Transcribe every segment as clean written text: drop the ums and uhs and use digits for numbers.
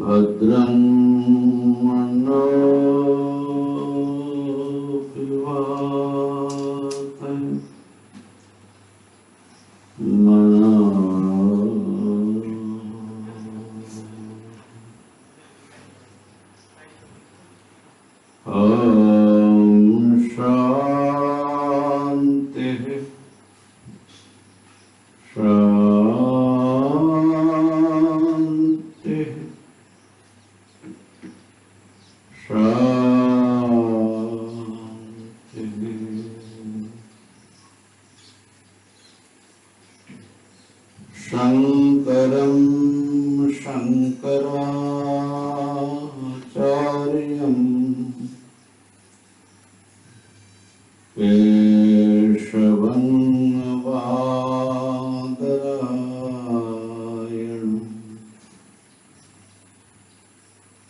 भद्रं शंकरं शंकराचार्यं केशवं बादरायणं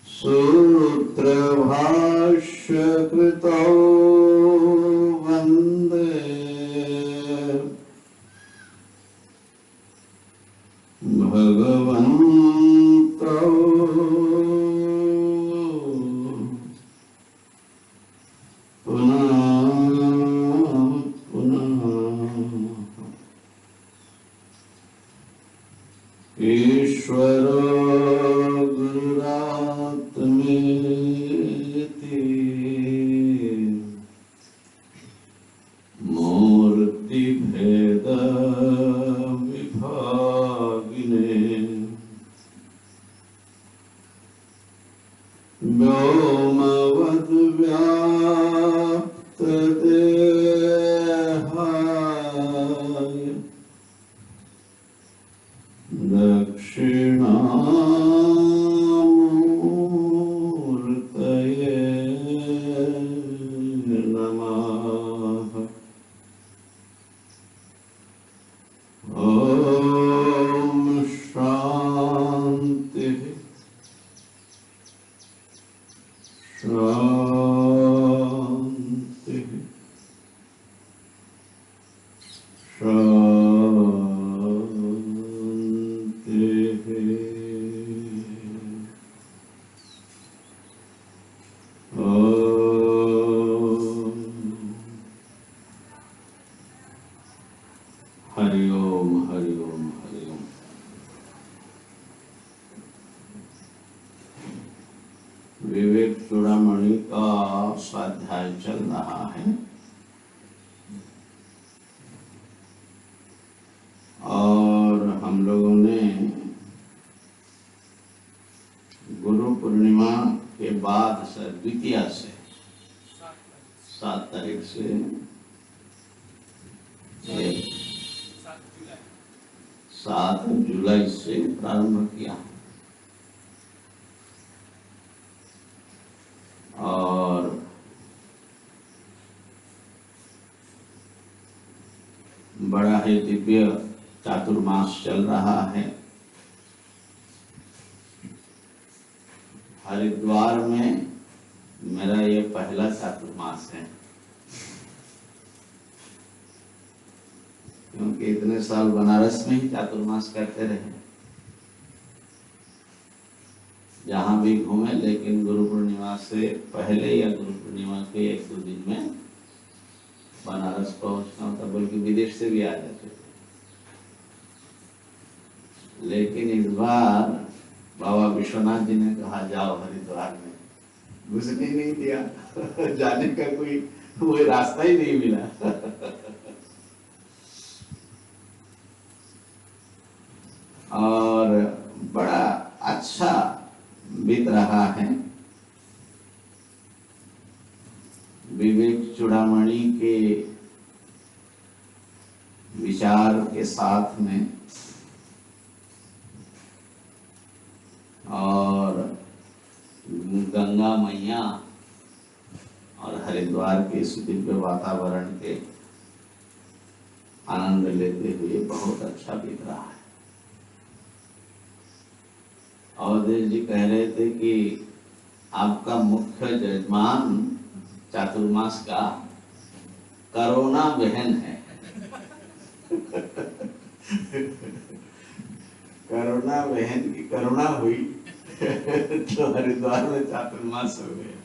सूत्रभाष्यकृतौ वन्दे भगवन्तौ पुनः पुनः ईश्वरो गुरुरात्मेति मूर्तिभेद व्योमवद्व्याप्तदेहाय दक्षिणामूर्तये नमः। ॐ शान्ति शान्ति शान्ति। हरि ओम हरि ओम हरि ओम। विवेक चूड़ामणि का स्वाध्याय चल रहा है और हम लोगों ने गुरु पूर्णिमा के बाद से द्वितीया से 7 तारीख से 7 जुलाई से प्रारंभ किया और बड़ा ही दिव्य चातुर्मास चल रहा है। हरिद्वार में मेरा ये पहला चातुर्मास है, क्योंकि इतने साल बनारस में ही चातुर्मास करते रहे, जहाँ भी घूमे, लेकिन गुरु पूर्णिमा से पहले या गुरु पूर्णिमा के 1-2 दिन में बनारस पहुंचना होता, बल्कि विदेश से भी आ जाते थे। लेकिन इस बार बाबा विश्वनाथ जी ने कहा जाओ हरिद्वार में, घुसने नहीं दिया जाने का कोई रास्ता ही नहीं मिला और बड़ा अच्छा बीत रहा है। विवेक चूड़ामणि के विचार के साथ में और गंगा मैया और हरिद्वार के इस दिव्य वातावरण के आनंद लेते हुए बहुत अच्छा बीत रहा है। अवधेश जी कह रहे थे कि आपका मुख्य यजमान चातुर्मास का करुणा बहन है। करुणा बहन की करुणा हुई तो हरिद्वार में चातुर्मास हो गया।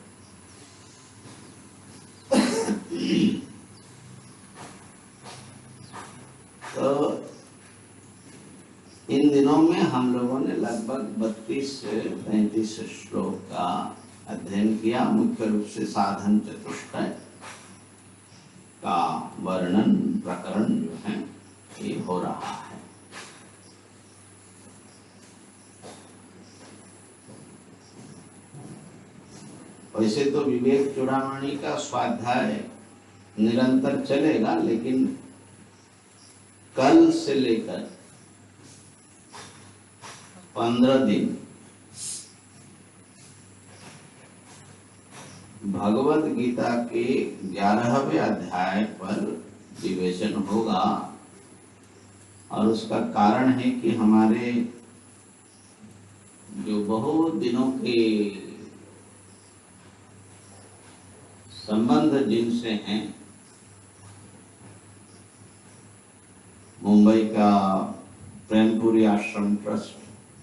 तो इन दिनों में हम लोगों ने लगभग 32 से 35 श्लोक का अध्ययन किया। मुख्य रूप से साधन चतुष्टय का वर्णन प्रकरण जो है ये हो रहा है। वैसे तो विवेक चूड़ामणि का स्वाध्याय निरंतर चलेगा, लेकिन कल से लेकर 15 दिन भगवत गीता के 11वें अध्याय पर विवेचन होगा। और उसका कारण है कि हमारे जो बहुत दिनों के संबंध जिनसे हैं, मुंबई का प्रेमपुरी आश्रम ट्रस्ट,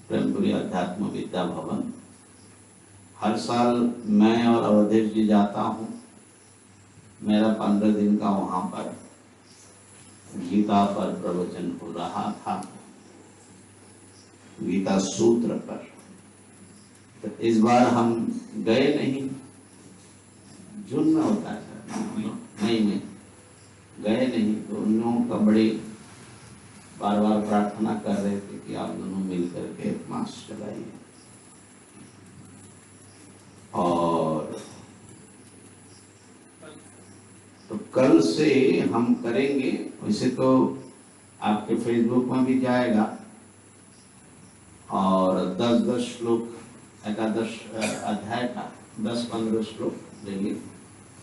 प्रेमपुरी अध्यात्म विद्या भवन, हर साल मैं और अवधेश जी जाता हूँ। मेरा 15 दिन का वहाँ पर गीता पर प्रवचन हो रहा था, गीता सूत्र पर। तो इस बार हम गए नहीं। जून में होता है, मई में गए नहीं। तो उन लोगों का बड़ी बार बार प्रार्थना कर रहे थे कि आप दोनों मिल करके मास चलाइए। और तो कल से हम करेंगे। वैसे तो आपके फेसबुक में भी जाएगा और 10-10 श्लोक, एकादश अध्याय का 10-15 श्लोक लेंगे।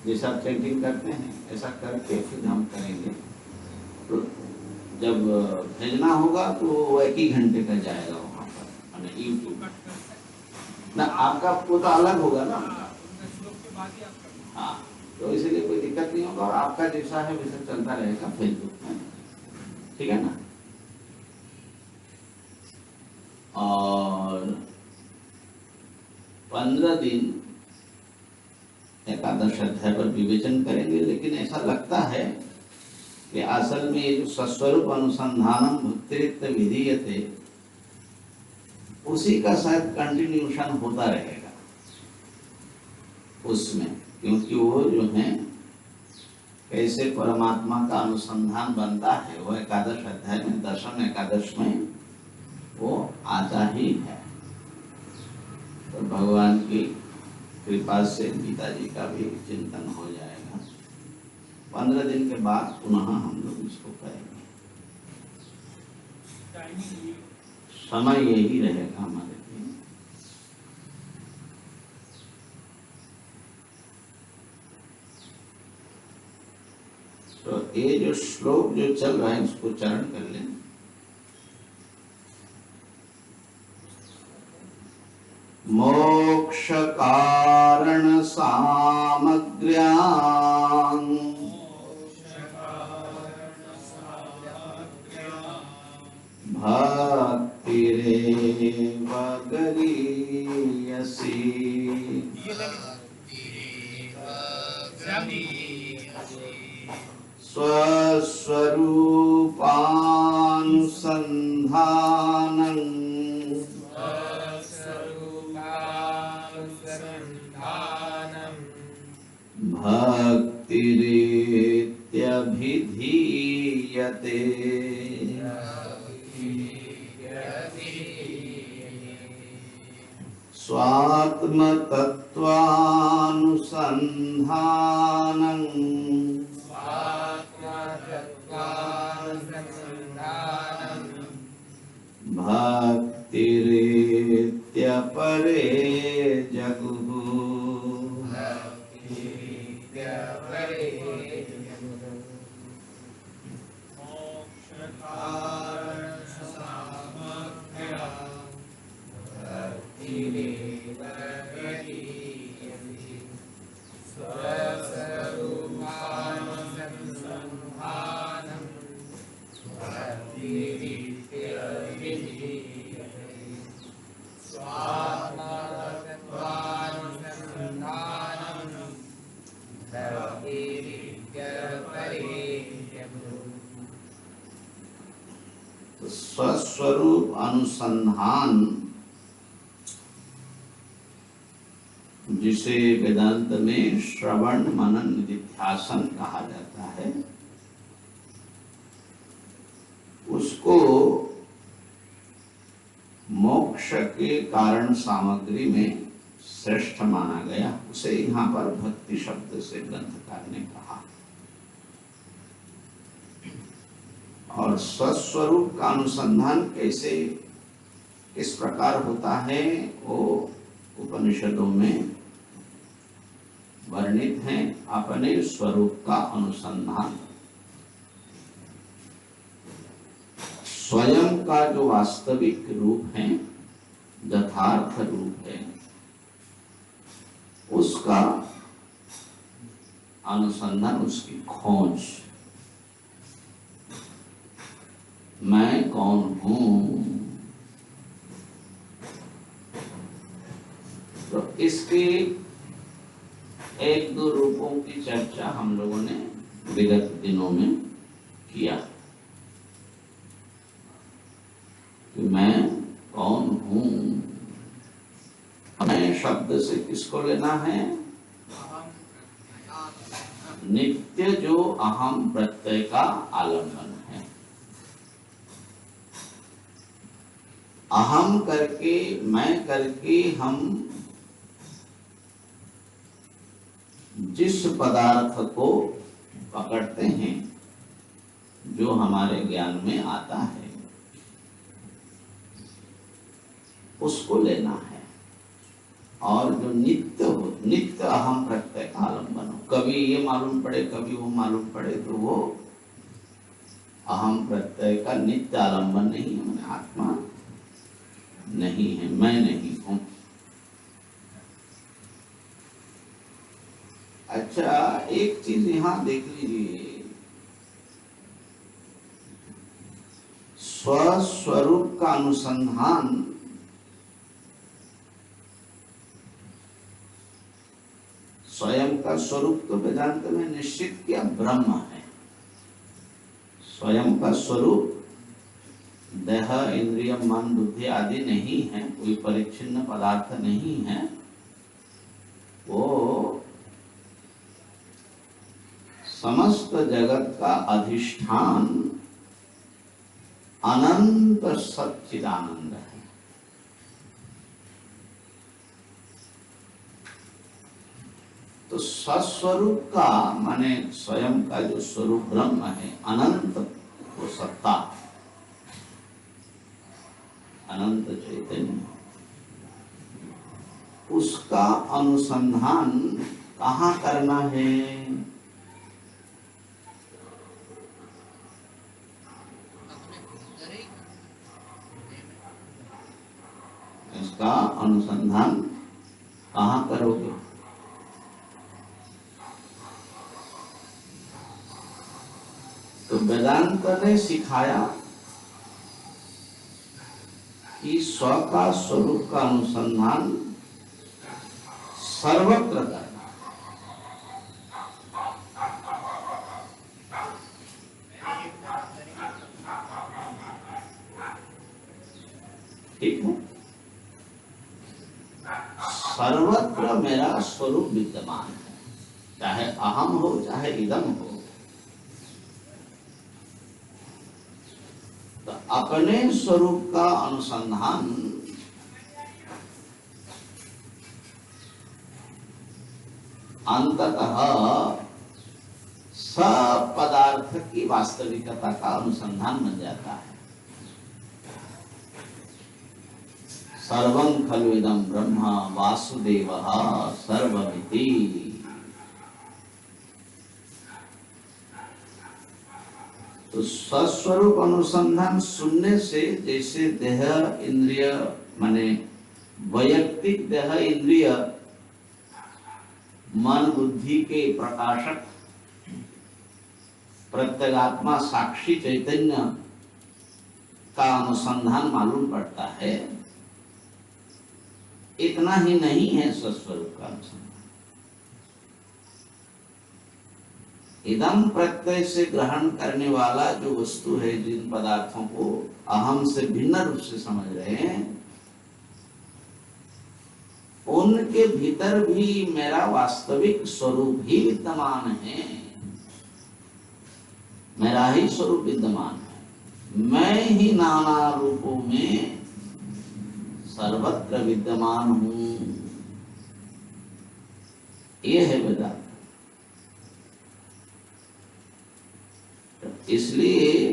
जैसा आप चैंटिंग करते हैं ऐसा करके फिर हम करेंगे। तो जब भेजना होगा तो वो 1 ही घंटे का जाएगा वहाँ पर, मैंने यूट्यूब ना। आपका वो तो अलग होगा ना। हाँ, तो इसलिए कोई दिक्कत नहीं होगा। और आपका जैसा है वैसा चलता रहेगा फेसबुक में, ठीक है ना। और 15 दिन एकादश अध्याय पर विवेचन करेंगे। लेकिन ऐसा लगता है कि असल में ये जो सस्वरूप अनुसंधानम भक्तिरिक्त विधीयते, उसी का शायद कंटिन्यूशन होता रहेगा उसमें। क्योंकि वो जो है कैसे परमात्मा का अनुसंधान बनता है वो एकादश अध्याय में, दशम एकादश में वो आता ही है। तो भगवान की कृपा से गीता जी का भी चिंतन हो जाएगा। 15 दिन के बाद पुनः हम लोग इसको करेंगे। समय यही रहेगा हमारे लिए। तो ये जो श्लोक जो चल रहा है उसको चरण कर लें। मोक्ष कारण सामग्र्यां भक्तिरेव गरीयसी। स्वस्वरूपानुसन्धानं भक्तिरेत्यभिधीयते। स्वात्मतत्त्वानुसन्धानं भक्तिरेत्यपरे जगुः। स्वस्वरूप अनुसंधान, जिसे वेदांत में श्रवण मनन निधिध्यासन कहा जाता है, उसको मोक्ष के कारण सामग्री में श्रेष्ठ माना गया। उसे यहाँ पर भक्ति शब्द से ग्रंथकार ने कहा। और स्वस्वरूप का अनुसंधान कैसे किस प्रकार होता है वो उपनिषदों में वर्णित है। अपने स्वरूप का अनुसंधान, स्वयं का जो वास्तविक रूप है, यथार्थ रूप है, उसका अनुसंधान, उसकी खोज। मैं कौन हूं, तो इसके एक दो रूपों की चर्चा हम लोगों ने विगत दिनों में किया कि मैं कौन हूं। मैं शब्द से किसको लेना है? नित्य जो अहम प्रत्यय का आलंबन है। अहम करके, मैं करके हम जिस पदार्थ को पकड़ते हैं, जो हमारे ज्ञान में आता है, उसको लेना है। और जो नित्य हो, नित्य अहम प्रत्यय का आलंबन हो, कभी ये मालूम पड़े कभी वो मालूम पड़े, तो वो अहम प्रत्यय का नित्य आलंबन नहीं है, मैंने आत्मा नहीं है, मैं नहीं हूं। अच्छा, एक चीज यहां देख लीजिए, स्वस्वरूप का अनुसंधान स्वयं का स्वरूप तो वेदांत में निश्चित किया ब्रह्म है। स्वयं का स्वरूप देह इंद्रिय मन बुद्धि आदि नहीं है, कोई परिच्छिन्न पदार्थ नहीं है, वो समस्त जगत का अधिष्ठान अनंत सच्चिदानंद है। तो स्वस्वरूप का माने स्वयं का जो स्वरूप ब्रह्म है, अनंत वो सत्ता, अनंत चैतन्य, उसका अनुसंधान कहाँ करना है? इसका अनुसंधान कहाँ करोगे? तो वेदांत ने सिखाया कि स्व का स्वरूप का अनुसंधान सर्वत्र करना। ठीक है, सर्वत्र मेरा स्वरूप विद्यमान है, चाहे अहम हो चाहे इदम हो। तो अपने स्वरूप का अनुसंधान अंततः सब पदार्थ की वास्तविकता का अनुसंधान बन जाता है। सर्वं खलु इदं ब्रह्म वासुदेवः सर्वमिति। तो स्वस्वरूप अनुसंधान सुनने से जैसे देह इंद्रिय माने वैयक्तिक देह इंद्रिय मन बुद्धि के प्रकाशक प्रत्यगात्मा साक्षी चैतन्य का अनुसंधान मालूम पड़ता है, इतना ही नहीं है स्वस्वरूप का अनुसंधान। इदम प्रत्यय से ग्रहण करने वाला जो वस्तु है, जिन पदार्थों को अहम से भिन्न रूप से समझ रहे हैं, उनके भीतर भी मेरा वास्तविक स्वरूप ही विद्यमान है, मेरा ही स्वरूप विद्यमान है। मैं ही नाना रूपों में सर्वत्र विद्यमान हूं। ये है वेदांत। इसलिए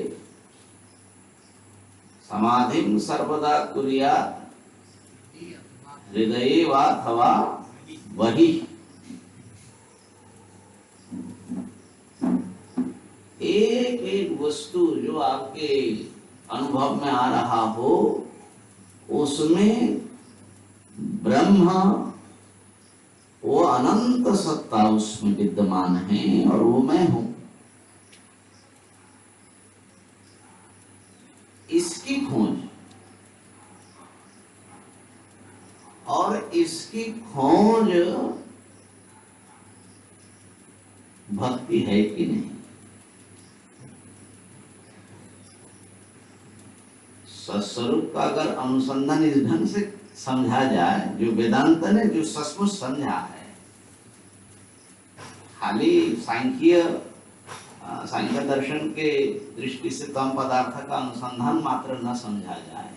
समाधिं सर्वदा कुर्यात् हृदये वाथवा वही। एक एक वस्तु जो आपके अनुभव में आ रहा हो, उसमें ब्रह्म, वो अनंत सत्ता उसमें विद्यमान है और वो मैं हूं। इसकी खोज, और इसकी खोज भक्ति है कि नहीं। सत्स्वरूप का अगर अनुसंधान इस ढंग से समझा जाए, जो वेदांत ने जो सचमुच समझा है, खाली सांख्य दर्शन के दृष्टि से तम पदार्थ का अनुसंधान मात्र न समझा जाए,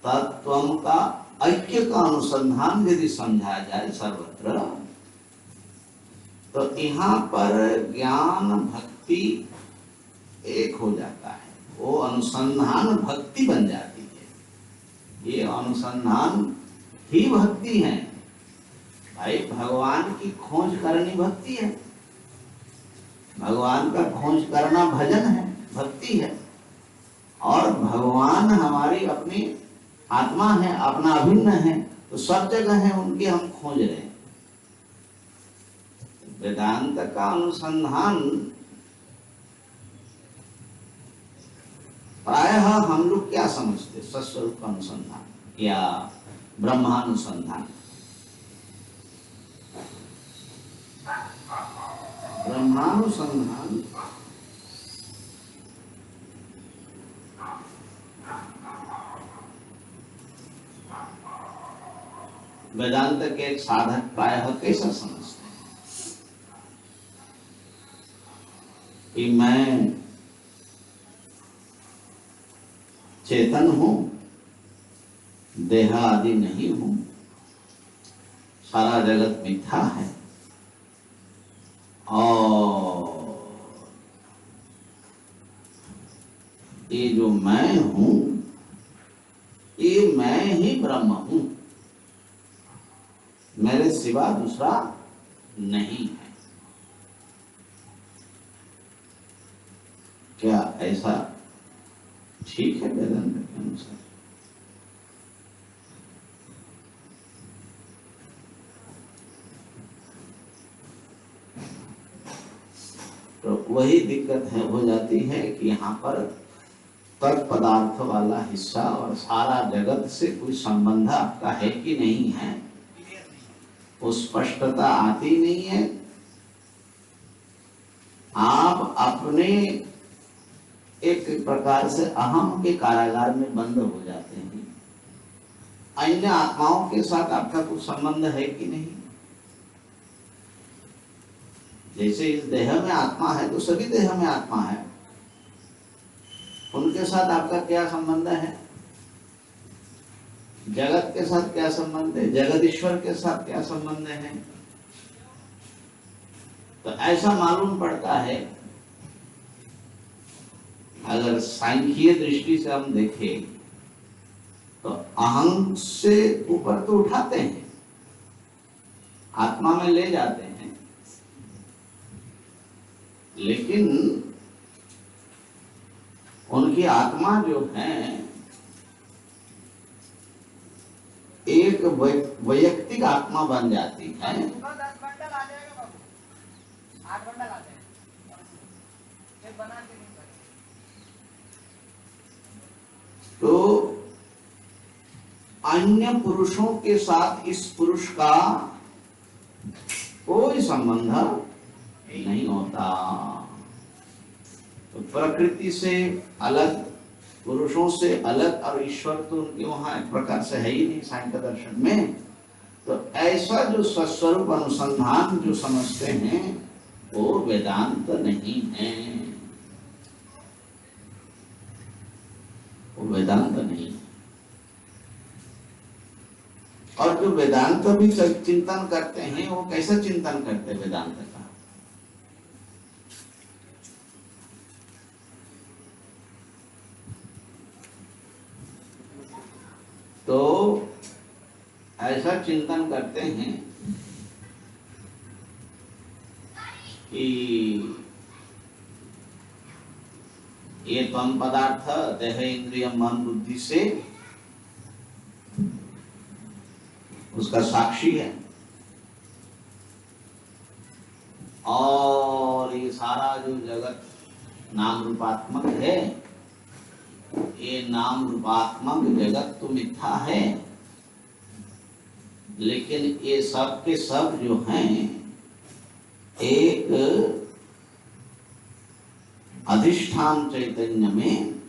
तत्व का ऐक्य का अनुसंधान यदि समझा जाए सर्वत्र, तो यहाँ पर ज्ञान भक्ति एक हो जाता है। वो अनुसंधान भक्ति बन जाती है। ये अनुसंधान ही भक्ति है भाई। भगवान की खोज करनी भक्ति है, भगवान का खोज करना भजन है, भक्ति है। और भगवान हमारी अपनी आत्मा है, अपना अभिन्न है, तो सब जगह है उनकी हम खोज रहे हैं। वेदांत का अनुसंधान प्रायः हम लोग क्या समझते, सत्स्वरूप का अनुसंधान या ब्रह्मानुसंधान। ब्रह्मानुसंधान वेदांत के एक साधक प्रायः कैसा समझते हैं कि मैं चेतन हूं, देह आदि नहीं हूं, सारा जगत मिथ्या है, और ये जो मैं हूं, ये मैं ही ब्रह्म हूं, मेरे सिवा दूसरा नहीं है। क्या ऐसा ठीक है वेदांत के अनुसार? तो वही दिक्कत है, हो जाती है कि यहाँ पर तत्पदार्थ वाला हिस्सा और सारा जगत से कोई संबंध आपका है कि नहीं है, वो स्पष्टता आती नहीं है। आप अपने एक प्रकार से अहम के कारागार में बंद हो जाते हैं। अन्य आत्माओं के साथ आपका कुछ संबंध है कि नहीं। जैसे इस देह में आत्मा है तो सभी देह में आत्मा है, उनके साथ आपका क्या संबंध है। जगत के साथ क्या संबंध है, जगत ईश्वर के साथ क्या संबंध है। तो ऐसा मालूम पड़ता है, अगर सांख्यिक दृष्टि से हम देखें तो अहं से ऊपर तो उठाते हैं, आत्मा में ले जाते हैं, लेकिन उनकी आत्मा जो है एक वैयक्तिक आत्मा बन जाती है। तो अन्य पुरुषों के साथ इस पुरुष का कोई संबंध नहीं होता। तो प्रकृति से अलग, पुरुषों से अलग और ईश्वर तो उनके वहां एक प्रकार से है ही नहीं सांख्य दर्शन में। तो ऐसा जो स्वस्वरूप अनुसंधान जो समझते हैं वो वेदांत नहीं है, वो वेदांत नहीं। और जो वेदांत भी चिंतन करते हैं वो कैसा चिंतन करते हैं वेदांत का? तो ऐसा चिंतन करते हैं कि ये त्वम पदार्थ देह इंद्रिय मन बुद्धि से उसका साक्षी है, और ये सारा जो जगत नाम रूपात्मक है, ये नाम रूपात्मक जगत तो मिथ्या है, लेकिन ये सब के सब जो हैं एक अधिष्ठान चैतन्य में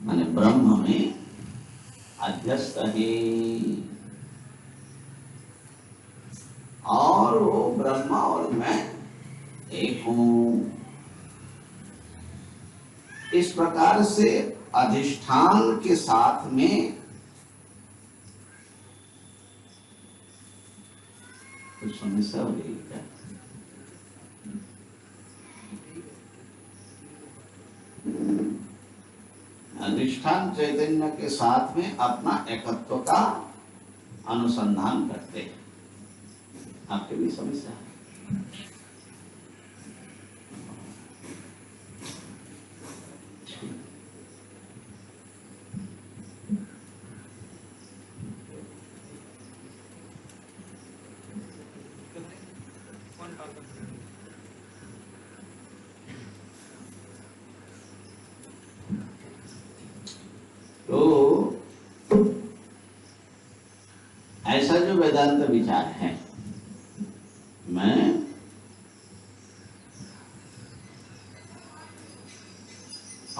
माने ब्रह्म में अध्यस्त है, और वो ब्रह्म और मैं एक हूं। इस प्रकार से अधिष्ठान के साथ में कुछ समस्या हो रही है क्या? अधिष्ठान चैतन्य के साथ में अपना एकत्व का अनुसंधान करते हैं। आपके भी समस्या है? तो ऐसा जो वेदांत विचार है, मैं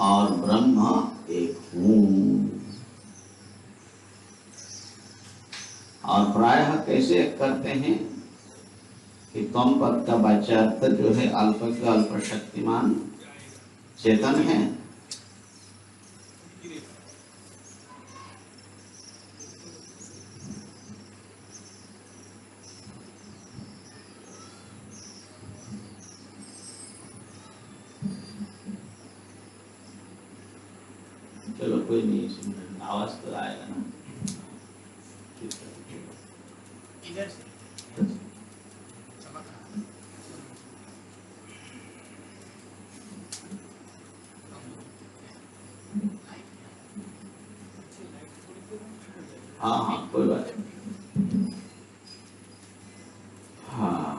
और ब्रह्म एक हूं, और प्रायः कैसे करते हैं कि त्वम पद का वाच्यार्थ जो है अल्प का अल्प शक्तिमान चेतन है, चलो कोई नहीं, सुन आवाज तो आएगा ना। इधर से हाँ हाँ कोई बात नहीं। हाँ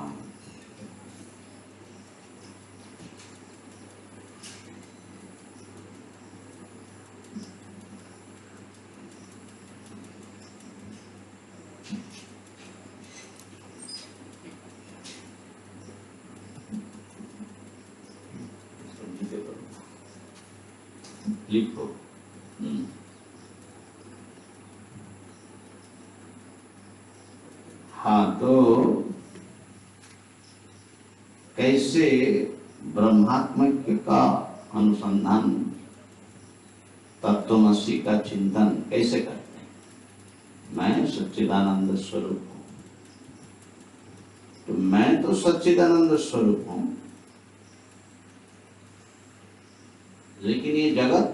लिखो। हाँ, तो कैसे ब्रह्मात्मक का अनुसंधान, तत्वमसी का चिंतन कैसे करते हैं? मैं सच्चिदानंद स्वरूप हूं, तो मैं तो सच्चिदानंद स्वरूप हूं, लेकिन ये जगत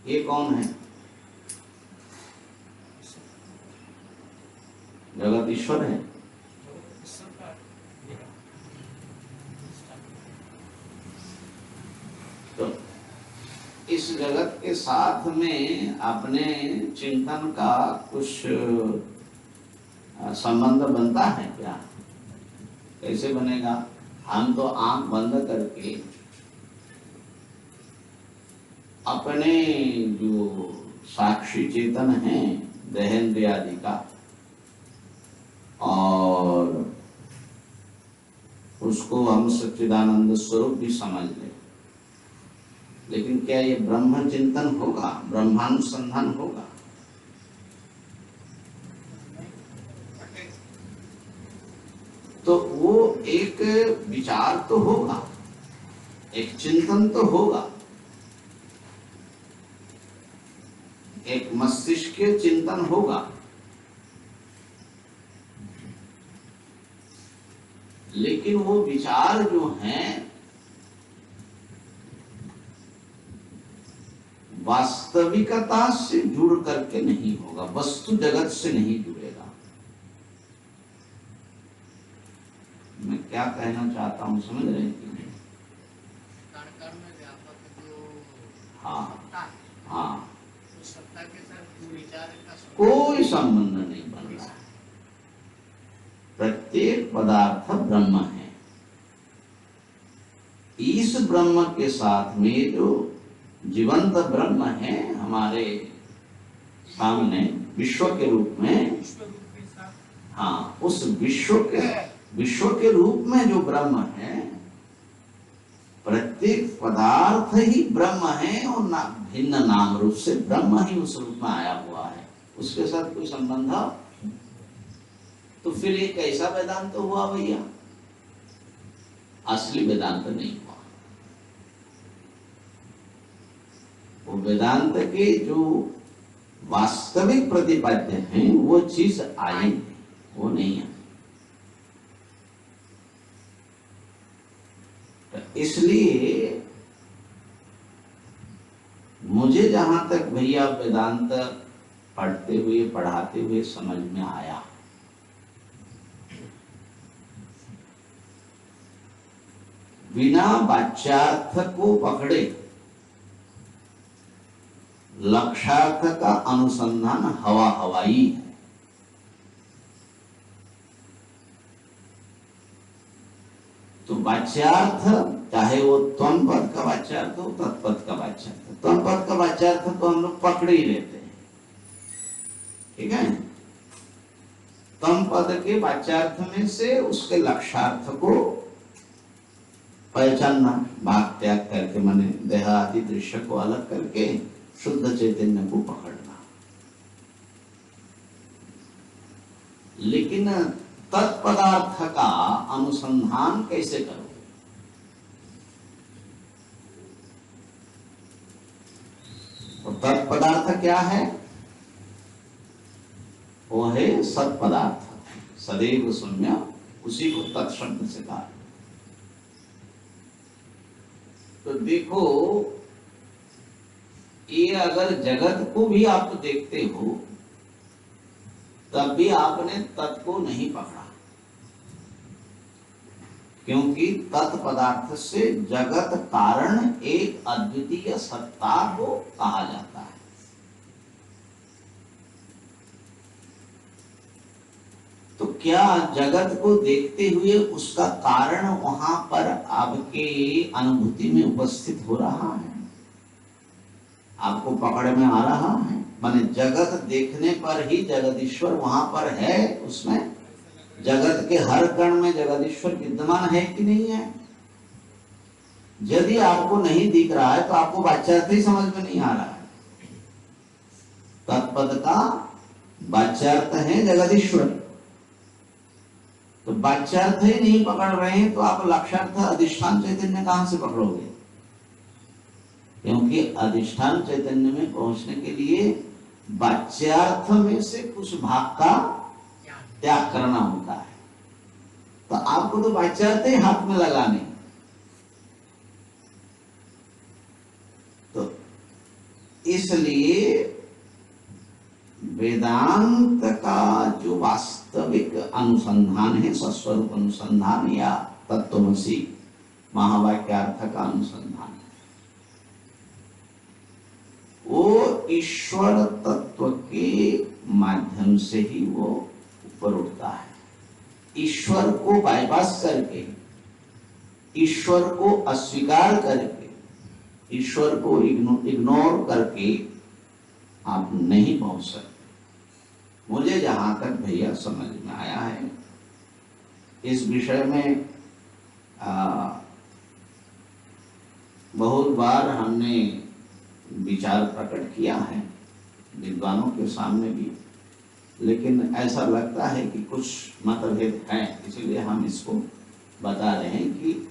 ये कौन है? जगत ईश्वर है। तो इस जगत के साथ में अपने चिंतन का कुछ संबंध बनता है क्या? कैसे बनेगा? हम तो आंख बंद करके अपने जो साक्षी चेतन है देहेंद्रिय आदि का, उसको हम सच्चिदानंद स्वरूप भी समझ ले, लेकिन क्या ये ब्रह्म चिंतन होगा, ब्रह्मानुसंधान होगा? तो वो एक विचार तो होगा, एक चिंतन तो होगा, एक मस्तिष्क के चिंतन होगा, लेकिन वो विचार जो हैं वास्तविकता से जुड़ करके नहीं होगा, वस्तु जगत से नहीं जुड़ेगा। मैं क्या कहना चाहता हूं समझ रहे हैं कि नहीं? कण-कण में व्यापक जो हाँ सत्ता है, हाँ, उस सत्ता के साथ जो विचार का कोई संबंध नहीं बन रहा है। प्रत्येक पदार्थ ब्रह्म है। इस ब्रह्म के साथ में जो जीवंत ब्रह्म है हमारे सामने विश्व के रूप में, हाँ, उस विश्व के रूप में जो ब्रह्म है, प्रत्येक पदार्थ ही ब्रह्म है और भिन्न नाम रूप से ब्रह्म ही उस रूप में आया हुआ है, उसके साथ कोई संबंध है? तो फिर ये कैसा वेदांत हुआ भैया? असली वेदांत नहीं हुआ। वो वेदांत के जो वास्तविक प्रतिपाद्य हैं वो चीज आई है, वो नहीं है। तो इसलिए मुझे जहां तक भैया वेदांत पढ़ते हुए पढ़ाते हुए समझ में आया, बिना वाच्यार्थ को पकड़े लक्ष्यार्थ का अनुसंधान हवा हवाई है। तो वाच्यार्थ चाहे वो त्वम पद का वाच्यार्थ हो, तत्पद का वाच्यार्थ, त्वम पद का वाच्यार्थ तो हम लोग पकड़ ही लेते हैं, ठीक है। त्वम पद के वाच्यार्थ में से उसके लक्ष्यार्थ को पहचानना, भाग त्याग करके, माने देह आदि दृश्य को अलग करके शुद्ध चैतन्य को पकड़ना। लेकिन तत्पदार्थ का अनुसंधान कैसे करोगे? तो तत्पदार्थ क्या है? वो है सत्पदार्थ, सदैव शून्य, उसी को तत्शब्द से कहा। तो देखो, ये अगर जगत को भी आप देखते हो तब भी आपने तत् को नहीं पकड़ा, क्योंकि तत्पदार्थ से जगत कारण एक अद्वितीय सत्ता को कहा जाता है। तो क्या जगत को देखते हुए उसका कारण वहां पर आपके अनुभूति में उपस्थित हो रहा है, आपको पकड़ में आ रहा है? माने जगत देखने पर ही जगदीश्वर वहां पर है, उसमें जगत के हर कण में जगदीश्वर विद्यमान है कि नहीं है? यदि आपको नहीं दिख रहा है तो आपको वाच्यार्थ ही समझ में नहीं आ रहा है। तत्पद का वाच्यार्थ है जगदीश्वर, तो वाच्यार्थ ही नहीं पकड़ रहे हैं तो आप लक्ष्यार्थ अधिष्ठान चैतन्य कहां से पकड़ोगे? क्योंकि अधिष्ठान चैतन्य में पहुंचने के लिए वाच्यार्थ में से कुछ भाग का त्याग करना होता है। तो आपको तो वाच्यार्थ ही हाथ में लगाने, तो इसलिए वेदांत का जो वास्तविक अनुसंधान है, सस्वरूप अनुसंधान या तत्वमसि महावाक्यार्थ का अनुसंधान, वो ईश्वर तत्व के माध्यम से ही वो ऊपर उठता है। ईश्वर को बाईपास करके, ईश्वर को अस्वीकार करके, ईश्वर को इग्नोर करके आप नहीं पहुंच सकते। मुझे जहां तक भैया समझ में आया है, इस विषय में बहुत बार हमने विचार प्रकट किया है विद्वानों के सामने भी, लेकिन ऐसा लगता है कि कुछ मतभेद है, इसलिए हम इसको बता रहे हैं कि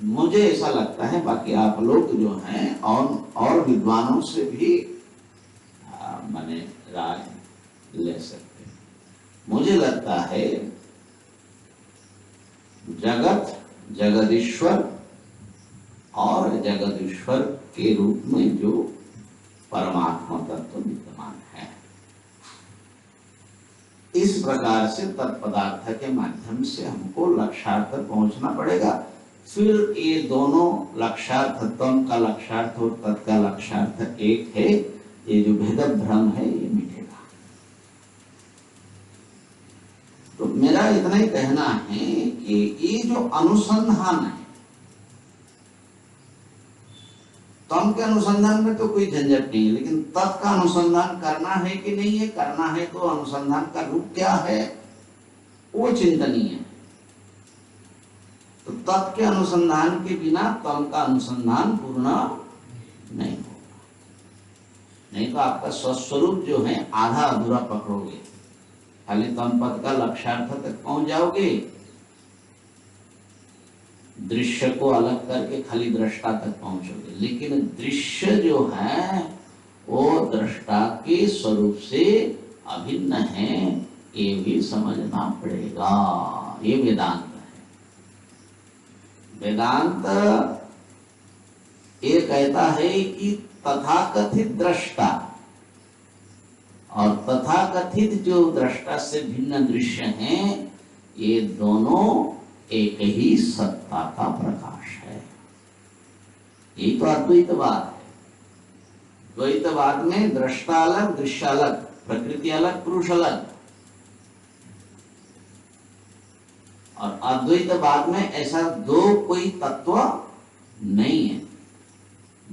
मुझे ऐसा लगता है, बाकी आप लोग जो हैं और विद्वानों से भी माने राय ले सकते हैं। मुझे लगता है जगत जगदीश्वर और जगदीश्वर के रूप में जो परमात्मा तत्व विद्यमान है, इस प्रकार से तत्पदार्थ के माध्यम से हमको लक्ष्यार्थ तक पहुंचना पड़ेगा। फिर ये दोनों लक्ष्यार्थ, तम का लक्ष्यार्थ और तत् का लक्ष्यार्थ एक है, ये जो भेद भ्रम है ये मिटेगा। तो मेरा इतना ही कहना है कि ये जो अनुसंधान है, तम के अनुसंधान में तो कोई झंझट नहीं है, लेकिन तत् का अनुसंधान करना है कि नहीं है, करना है तो अनुसंधान का रूप क्या है वो चिंतनीय है। तो तत् के अनुसंधान के बिना तम का अनुसंधान पूर्ण नहीं होगा। नहीं तो आपका स्वस्वरूप जो है आधा अधूरा पकड़ोगे, खाली तम पद का लक्ष्यार्थ तक पहुंच जाओगे, दृश्य को अलग करके खाली दृष्टा तक पहुंचोगे, लेकिन दृश्य जो है वो दृष्टा के स्वरूप से अभिन्न है, ये भी समझना पड़ेगा। ये वेदांत है। वेदांत ये कहता है कि तथाकथित दृष्टा और तथाकथित जो दृष्टा से भिन्न दृश्य हैं, ये दोनों एक ही सत्ता का प्रकाश है। यही तो अद्वैतवाद है। द्वैतवाद में दृष्टा अलग, दृश्य अलग, प्रकृति अलग, पुरुष अलग, और अद्वैतवाद में ऐसा दो कोई तत्व नहीं है।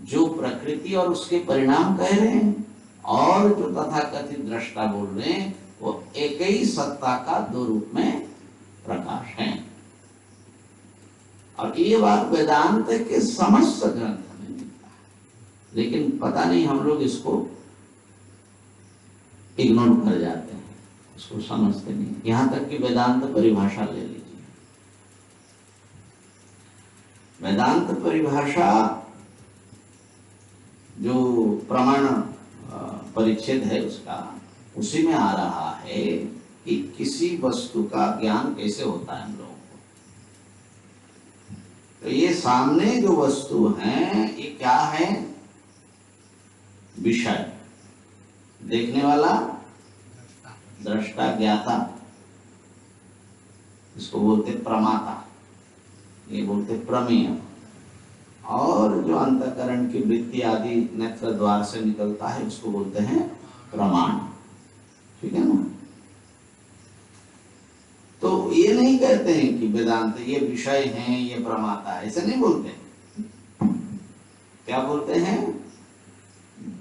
जो प्रकृति और उसके परिणाम कह रहे हैं और जो तथाकथित दृष्टा बोल रहे हैं, वो एक ही सत्ता का दो रूप में प्रकाश है। और ये बात वेदांत के समस्त ग्रंथ में मिलता है, लेकिन पता नहीं हम लोग इसको इग्नोर कर जाते हैं, उसको समझते नहीं। यहां तक कि वेदांत परिभाषा ले लीजिए। वेदांत परिभाषा जो प्रमाण परिच्छेद है उसका, उसी में आ रहा है कि किसी वस्तु का ज्ञान कैसे होता है हम लोगों को। तो ये सामने जो वस्तु है ये क्या है? विषय, देखने वाला दृष्टा, ज्ञाता, इसको बोलते प्रमाता, ये बोलते प्रमेय। और जो अंतःकरण की वृत्ति आदि नेत्र द्वार से निकलता है उसको बोलते हैं प्रमाण। ठीक है ना? तो ये नहीं कहते हैं कि वेदांत ये विषय हैं, ये प्रमाता है, ऐसे नहीं बोलते। क्या बोलते हैं?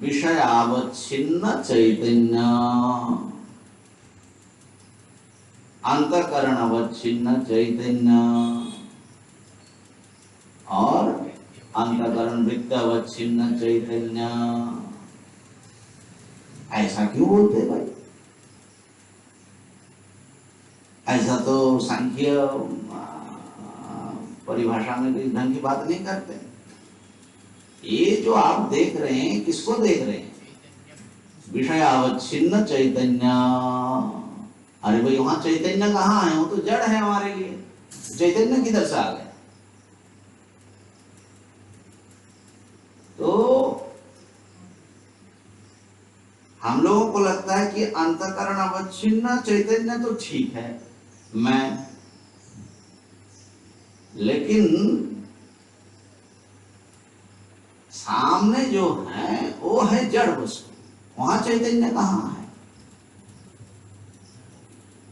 विषयावच्छिन्न चैतन्य, अंतःकरण अवच्छिन्न चैतन्य और अंतःकरण वृत्ति अवच्छिन्न चैतन्य। ऐसा क्यों बोलते भाई? ऐसा तो सांख्य परिभाषा में भी ढंग की बात नहीं करते। ये जो आप देख रहे हैं, किसको देख रहे हैं? विषय अवच्छिन्न चैतन्य। अरे भाई वहां चैतन्य कहाँ है? वो तो जड़ है हमारे लिए, चैतन्य किधर से आ गया? तो हम लोगों को लगता है कि अंतःकरण अवच्छिन्न चैतन्य तो ठीक है, मैं, लेकिन सामने जो है वो है जड़ वस्तु, वहां चैतन्य कहाँ है?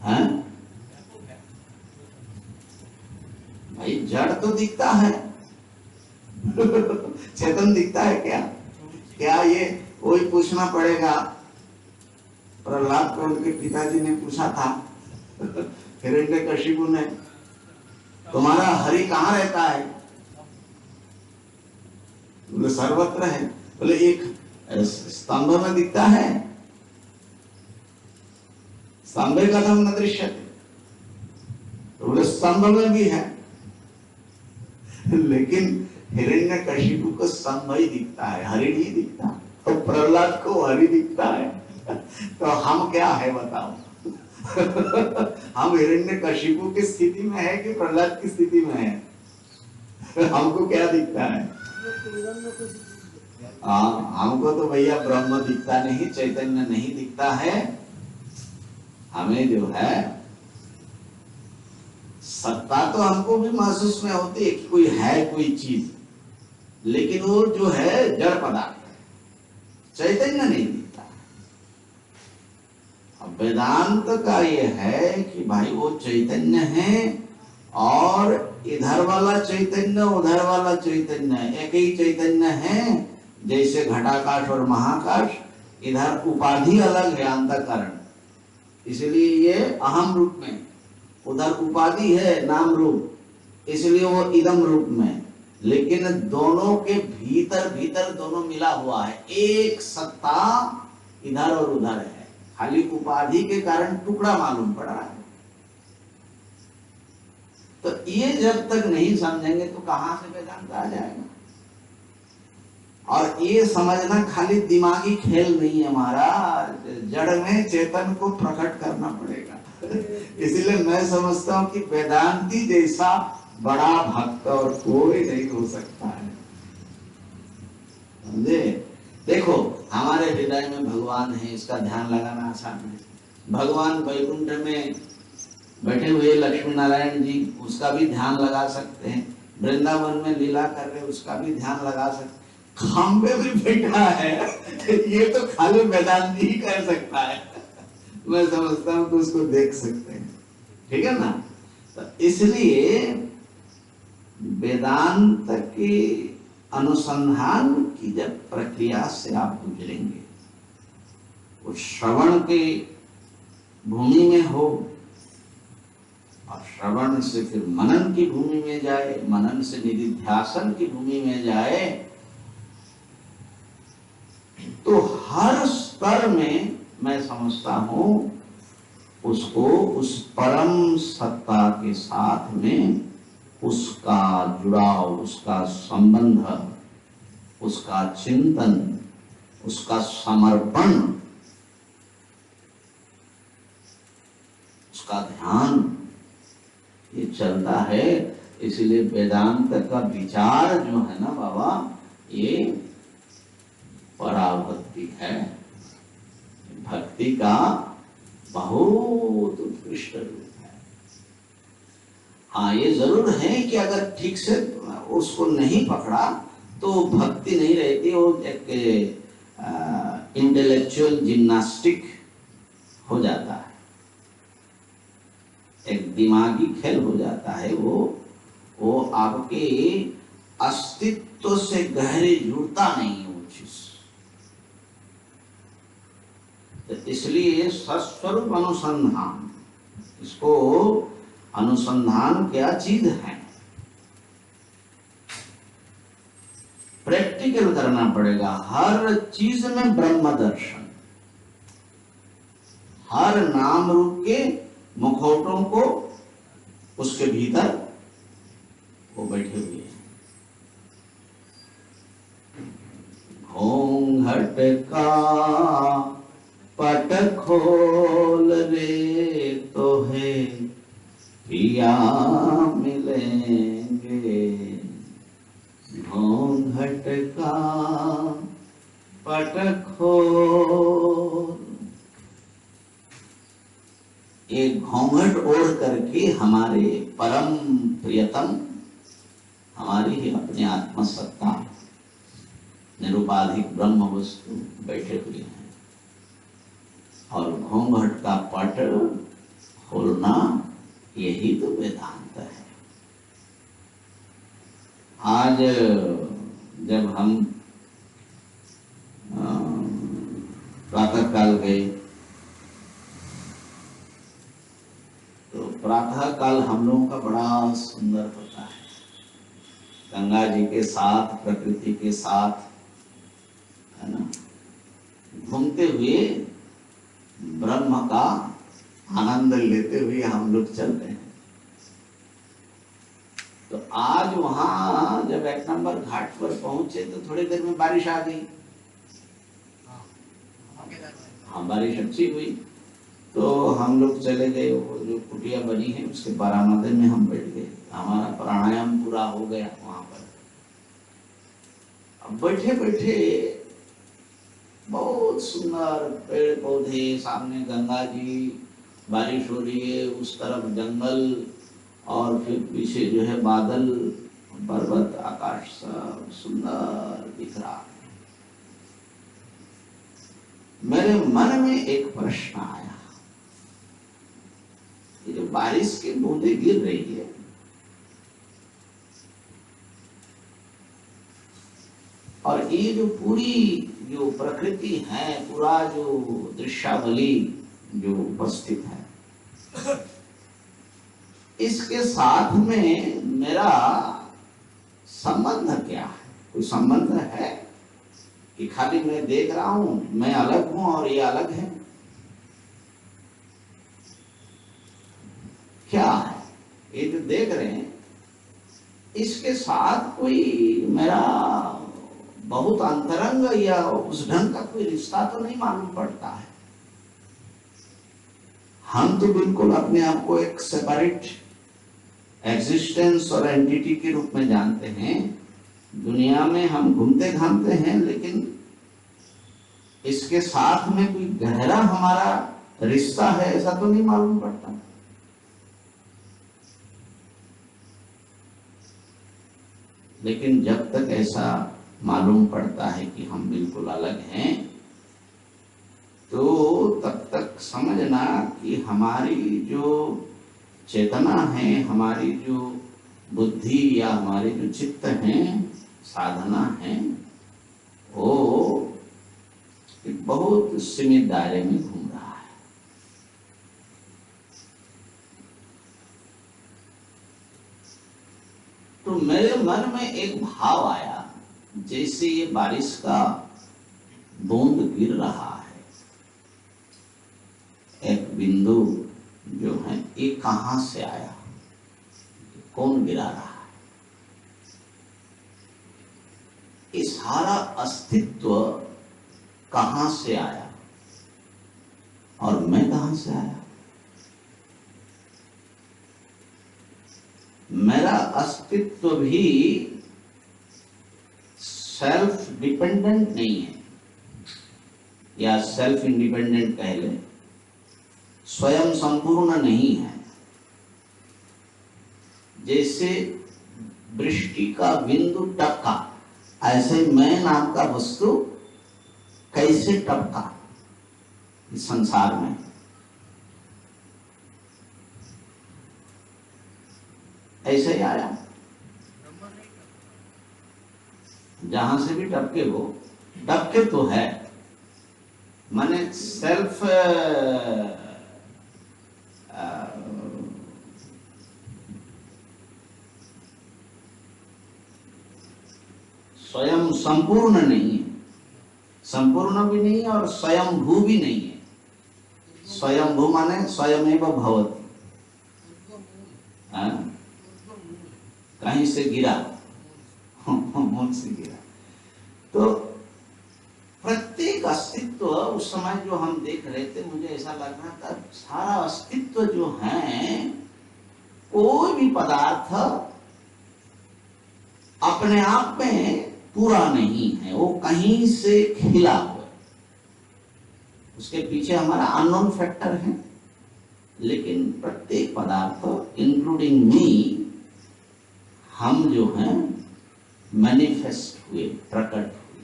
हैं? भाई जड़ तो दिखता है चेतन दिखता है क्या? क्या ये वही पूछना पड़ेगा। प्रहलाद को उनके पिताजी ने पूछा था हिरण्यकशिपु ने तुम्हारा हरि कहाँ रहता है? बोले सर्वत्र है। बोले एक स्तंभ में दिखता है, स्तंभे कथम न दृश्यते, तो बोले स्तंभ में भी है। लेकिन हिरण्यकशिपु को स्तंभ ही दिखता है, हरि नहीं दिखता, तो प्रहलाद को हरि दिखता है। तो हम क्या है बताओ? हम हिरण्यकशिपु की स्थिति में है कि प्रहलाद की स्थिति में है? हमको क्या दिखता है? हाँ, हमको तो भैया ब्रह्म दिखता नहीं, चैतन्य नहीं दिखता है। हमें जो है सत्ता तो हमको भी महसूस में होती है कि कोई है, कोई चीज, लेकिन वो जो है जड़ पदार्थ है, चैतन्य नहीं दिखता। अब वेदांत का ये है कि भाई वो चैतन्य है, और इधर वाला चैतन्य उधर वाला चैतन्य एक ही चैतन्य है। जैसे घटाकाश और महाकाश, इधर उपाधि अलग है अंतःकरण, इसलिए ये अहम रूप में, उधर उपाधि है नाम रूप, इसलिए वो इदम रूप में। लेकिन दोनों के भीतर भीतर दोनों मिला हुआ है, एक सत्ता इधर और उधर है, खाली उपाधि के कारण टुकड़ा मालूम पड़ रहा है। तो ये जब तक नहीं समझेंगे तो कहां से वेदांत आ जाएगा? और ये समझना खाली दिमागी खेल नहीं है हमारा, जड़ में चेतन को प्रकट करना पड़ेगा। इसलिए मैं समझता हूं कि वेदांती जैसा बड़ा भक्त और कोई नहीं हो सकता है, समझे? देखो हमारे हृदय में भगवान है, इसका ध्यान लगाना आसान है। भगवान वैकुंठ में बैठे हुए लक्ष्मी नारायण जी, उसका भी ध्यान लगा सकते हैं। वृंदावन में लीला कर रहे, उसका भी ध्यान लगा सकते हैं। खंबे भी बैठा है, ये तो खाली वेदांती ही कर सकता है। मैं समझता हूँ कि उसको देख सकते हैं, ठीक है ना? तो इसलिए वेदांत के अनुसंधान की जब प्रक्रिया से आप गुजरेंगे, वो श्रवण के भूमि में हो, और श्रवण से फिर मनन की भूमि में जाए, मनन से निधिध्यासन की भूमि में जाए, तो हर स्तर में मैं समझता हूं उसको उस परम सत्ता के साथ में उसका जुड़ाव, उसका संबंध, उसका चिंतन, उसका समर्पण, उसका ध्यान ये चलता है। इसलिए वेदांत का विचार जो है ना बाबा, ये पराभक्ति है, भक्ति का बहुत उत्कृष्ट रूप है। हाँ, ये जरूर है कि अगर ठीक से उसको नहीं पकड़ा तो भक्ति नहीं रहती, वो एक इंटेलेक्चुअल जिम्नास्टिक हो जाता है, एक दिमागी खेल हो जाता है। वो आपके अस्तित्व से गहरे जुड़ता नहीं है वो चीज। तो इसलिए सस्वरूप अनुसंधान, इसको अनुसंधान क्या चीज है, प्रैक्टिकल करना पड़ेगा। हर चीज में ब्रह्म दर्शन, हर नाम रूप के मुखौटों को उसके भीतर वो बैठे हुए हैं। घूंघट का पट खोल रे तो है पिया मिलेंगे, घूंघट का पट खोल। एक घूंघट ओढ़ करके हमारे परम प्रियतम, हमारी ही अपनी आत्मसत्ता, निरुपाधिक ब्रह्म वस्तु बैठे हुए हैं, और घूंघट का पट खोलना, यही तो वेदांत है। आज जब हम प्रातः काल गए तो प्रातः काल हम लोगों का बड़ा सुंदर होता है, गंगा जी के साथ, प्रकृति के साथ, है ना, घूमते हुए ब्रह्म का आनंद लेते हुए हम लोग चल रहे हैं। तो आज वहां जब 1 नंबर घाट पर पहुंचे तो थोड़ी देर में बारिश आ गई। हाँ, बारिश अच्छी हुई तो हम लोग चले गए, वो जो कुटिया बनी है उसके बारामदे में हम बैठ गए। हमारा प्राणायाम पूरा हो गया वहां पर। अब बैठे बैठे बहुत सुंदर पेड़ पौधे, सामने गंगा जी, बारिश हो रही है, उस तरफ जंगल, और फिर पीछे जो है बादल, पर्वत, आकाश, सब सुंदर दिख रहा है। मेरे मन में एक प्रश्न आया, ये जो बारिश की बूंदें गिर रही है, और ये जो पूरी जो प्रकृति है, पूरा जो दृश्यावली जो उपस्थित है, इसके साथ में मेरा संबंध क्या है? कोई संबंध है कि खाली मैं देख रहा हूं, मैं अलग हूं और ये अलग है? क्या है ये जो देख रहे हैं, इसके साथ कोई मेरा बहुत अंतरंग या उस ढंग का कोई रिश्ता तो नहीं मालूम पड़ता है। हम तो बिल्कुल अपने आप को एक सेपरेट एग्जिस्टेंस और एंटिटी के रूप में जानते हैं। दुनिया में हम घूमते घामते हैं, लेकिन इसके साथ में कोई गहरा हमारा रिश्ता है ऐसा तो नहीं मालूम पड़ता। लेकिन जब तक ऐसा मालूम पड़ता है कि हम बिल्कुल अलग हैं, तो तब तक समझना कि हमारी जो चेतना है, हमारी जो बुद्धि या हमारे जो चित्त हैं, साधना है, वो एक बहुत सीमित दायरे में घूम रहा है। तो मेरे मन में एक भाव आया, जैसे ये बारिश का बूंद गिर रहा है, एक बिंदु जो है, ये कहां से आया, कौन गिरा रहा है? ये सारा अस्तित्व कहां से आया और मैं कहां से आया? मेरा अस्तित्व भी सेल्फ डिपेंडेंट नहीं है, या सेल्फ इंडिपेंडेंट कह ले, स्वयं संपूर्ण नहीं है। जैसे वृष्टि का बिंदु टपका, ऐसे मैं नाम का वस्तु कैसे टपका इस संसार में? ऐसे ही आया। जहां से भी टपके वो टपके तो है, माने सेल्फ स्वयं संपूर्ण नहीं है, संपूर्ण भी नहीं है और स्वयंभू भी नहीं है। स्वयंभू माने स्वयमेव भवति, कहीं से गिरा, मूल से गिरा। तो प्रत्येक अस्तित्व उस समय जो हम देख रहे थे, मुझे ऐसा लग रहा था सारा अस्तित्व जो है, कोई भी पदार्थ अपने आप में पूरा नहीं है, वो कहीं से खिला हुआ है। उसके पीछे हमारा अननोन फैक्टर है, लेकिन प्रत्येक पदार्थ इंक्लूडिंग मी, हम जो हैं मैनिफेस्ट हुए, प्रकट हुए,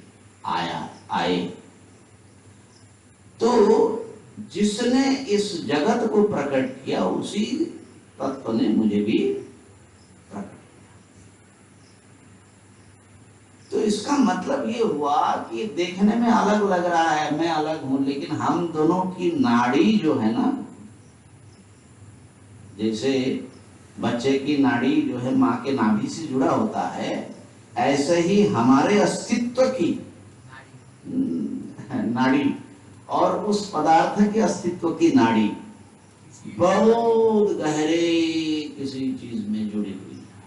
आए। तो जिसने इस जगत को प्रकट किया, उसी तत्व ने मुझे भी प्रकट किया। तो इसका मतलब ये हुआ कि देखने में अलग लग रहा है, मैं अलग हूं, लेकिन हम दोनों की नाड़ी जो है ना, जैसे बच्चे की नाड़ी जो है माँ के नाभि से जुड़ा होता है, ऐसे ही हमारे अस्तित्व की नाड़ी और उस पदार्थ के अस्तित्व की नाड़ी बहुत गहरे किसी चीज में जुड़ी हुई है।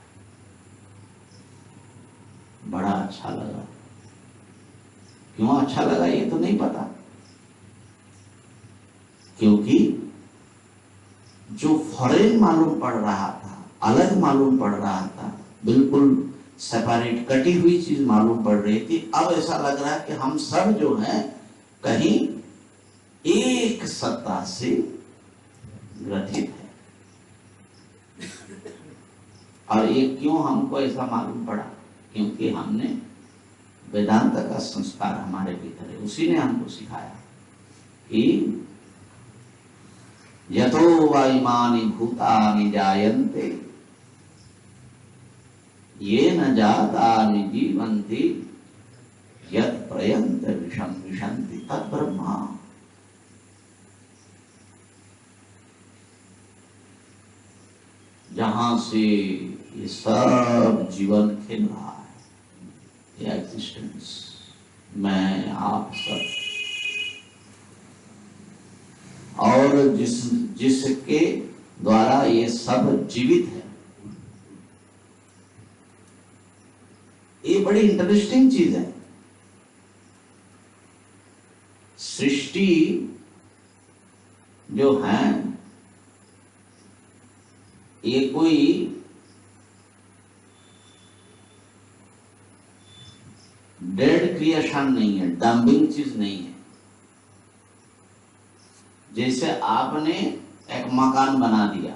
बड़ा अच्छा लगा। क्यों अच्छा लगा ये तो नहीं पता, क्योंकि जो फॉरेन मालूम पड़ रहा था, अलग मालूम पड़ रहा था, बिल्कुल सेपरेट कटी हुई चीज मालूम पड़ रही थी, अब ऐसा लग रहा है कि हम सब जो हैं कहीं एक सत्ता से ग्रथित है। और ये क्यों हमको ऐसा मालूम पड़ा? क्योंकि हमने वेदांत का संस्कार हमारे भीतर है, उसी ने हमको सिखाया कि यतो वा इमानि भूतानि जायन्ते येन जातानि जीवन्ति यत् प्रयन्त विषं विशन्ति तत् ब्रह्मा। जहां से ये सब जीवन खिल रहा है, ये एग्जिस्टेंस, मैं आप सब, और जिसके द्वारा ये सब जीवित है, ये बड़ी इंटरेस्टिंग चीज है। सृष्टि जो है ये कोई डेड क्रिएशन नहीं है, डंबिंग चीज नहीं है। जैसे आपने एक मकान बना दिया,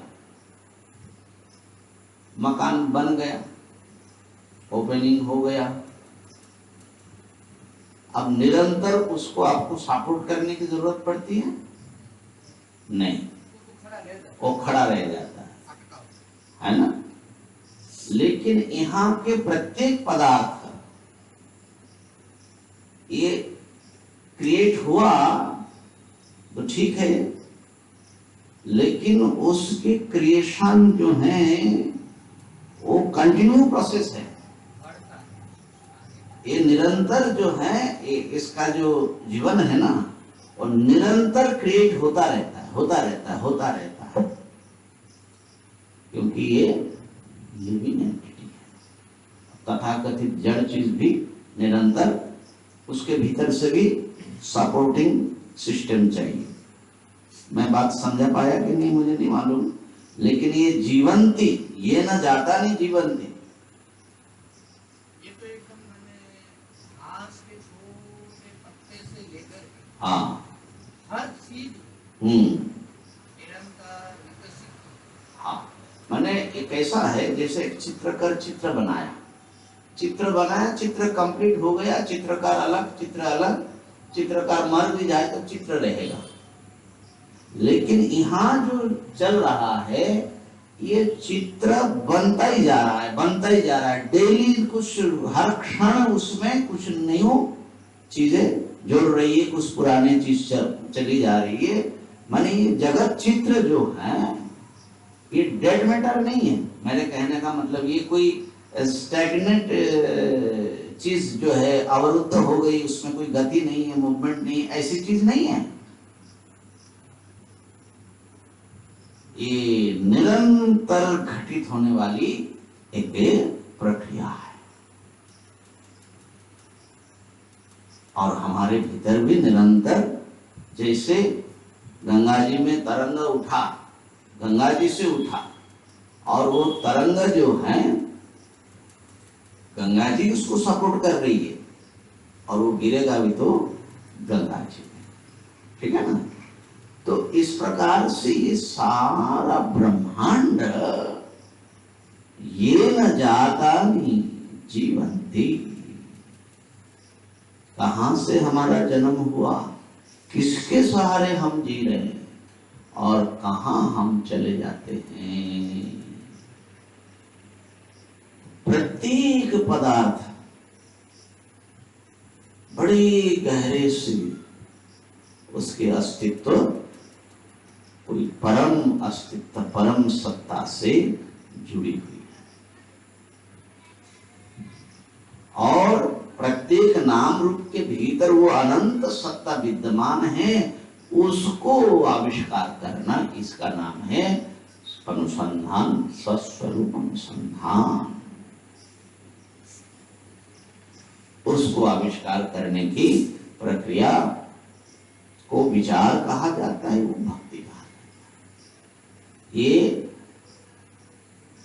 मकान बन गया, ओपनिंग हो गया, अब निरंतर उसको आपको सपोर्ट करने की जरूरत पड़ती है? नहीं, वो खड़ा रह जाता है ना। लेकिन यहाँ के प्रत्येक पदार्थ ये क्रिएट हुआ तो ठीक है, लेकिन उसके क्रिएशन जो है वो कंटिन्यू प्रोसेस है। ये निरंतर जो है, इसका जो जीवन है ना, वो निरंतर क्रिएट होता रहता है, होता रहता है, होता रहता है, क्योंकि ये लिविंग एंटिटी है। तथाकथित जड़ चीज भी निरंतर, उसके भीतर से भी सपोर्टिंग सिस्टम चाहिए। मैं बात समझा पाया कि नहीं मुझे नहीं मालूम, लेकिन ये जीवंती, ये न जाता नहीं जीवंती। ये तो एकदम मैंने घास के छोटे पत्ते से लेकर हाँ, हर चीज निरंतर विकसित। हाँ, मैंने एक ऐसा है जैसे एक चित्रकार चित्र बनाया, चित्र कंप्लीट हो गया, चित्रकार अलग, चित्र अलग, चित्रकार मर भी जाए तो चित्र रहेगा। लेकिन यहाँ जो चल रहा है, ये चित्र बनता ही जा रहा है, बनता ही जा रहा है। डेली कुछ, हर क्षण उसमें कुछ नई चीजें जुड़ रही है, कुछ पुरानी चीज चली जा रही है। माने ये जगत चित्र जो है ये डेड मैटर नहीं है। मेरे कहने का मतलब ये कोई स्टैग्नेंट चीज जो है अवरुद्ध हो गई, उसमें कोई गति नहीं है, मूवमेंट नहीं है, ऐसी चीज नहीं है। ये निरंतर घटित होने वाली एक प्रक्रिया है। और हमारे भीतर भी निरंतर, जैसे गंगा जी में तरंग उठा, गंगा जी से उठा, और वो तरंग जो है गंगा जी उसको सपोर्ट कर रही है, और वो गिरेगा भी तो गंगा जी में, ठीक है ना। तो इस प्रकार से ये सारा ब्रह्मांड ये न जाता नहीं जीवंती। कहां से हमारा जन्म हुआ, किसके सहारे हम जी रहे हैं, और कहां हम चले जाते हैं। प्रत्येक पदार्थ बड़े गहरे से उसके अस्तित्व, कोई परम अस्तित्व, परम सत्ता से जुड़ी हुई है। और प्रत्येक नाम रूप के भीतर वो अनंत सत्ता विद्यमान है, उसको आविष्कार करना, इसका नाम है अनुसंधान, स्वस्वरूप अनुसंधान। उसको आविष्कार करने की प्रक्रिया को विचार कहा जाता है, वो भक्ति कहा जाता है। ये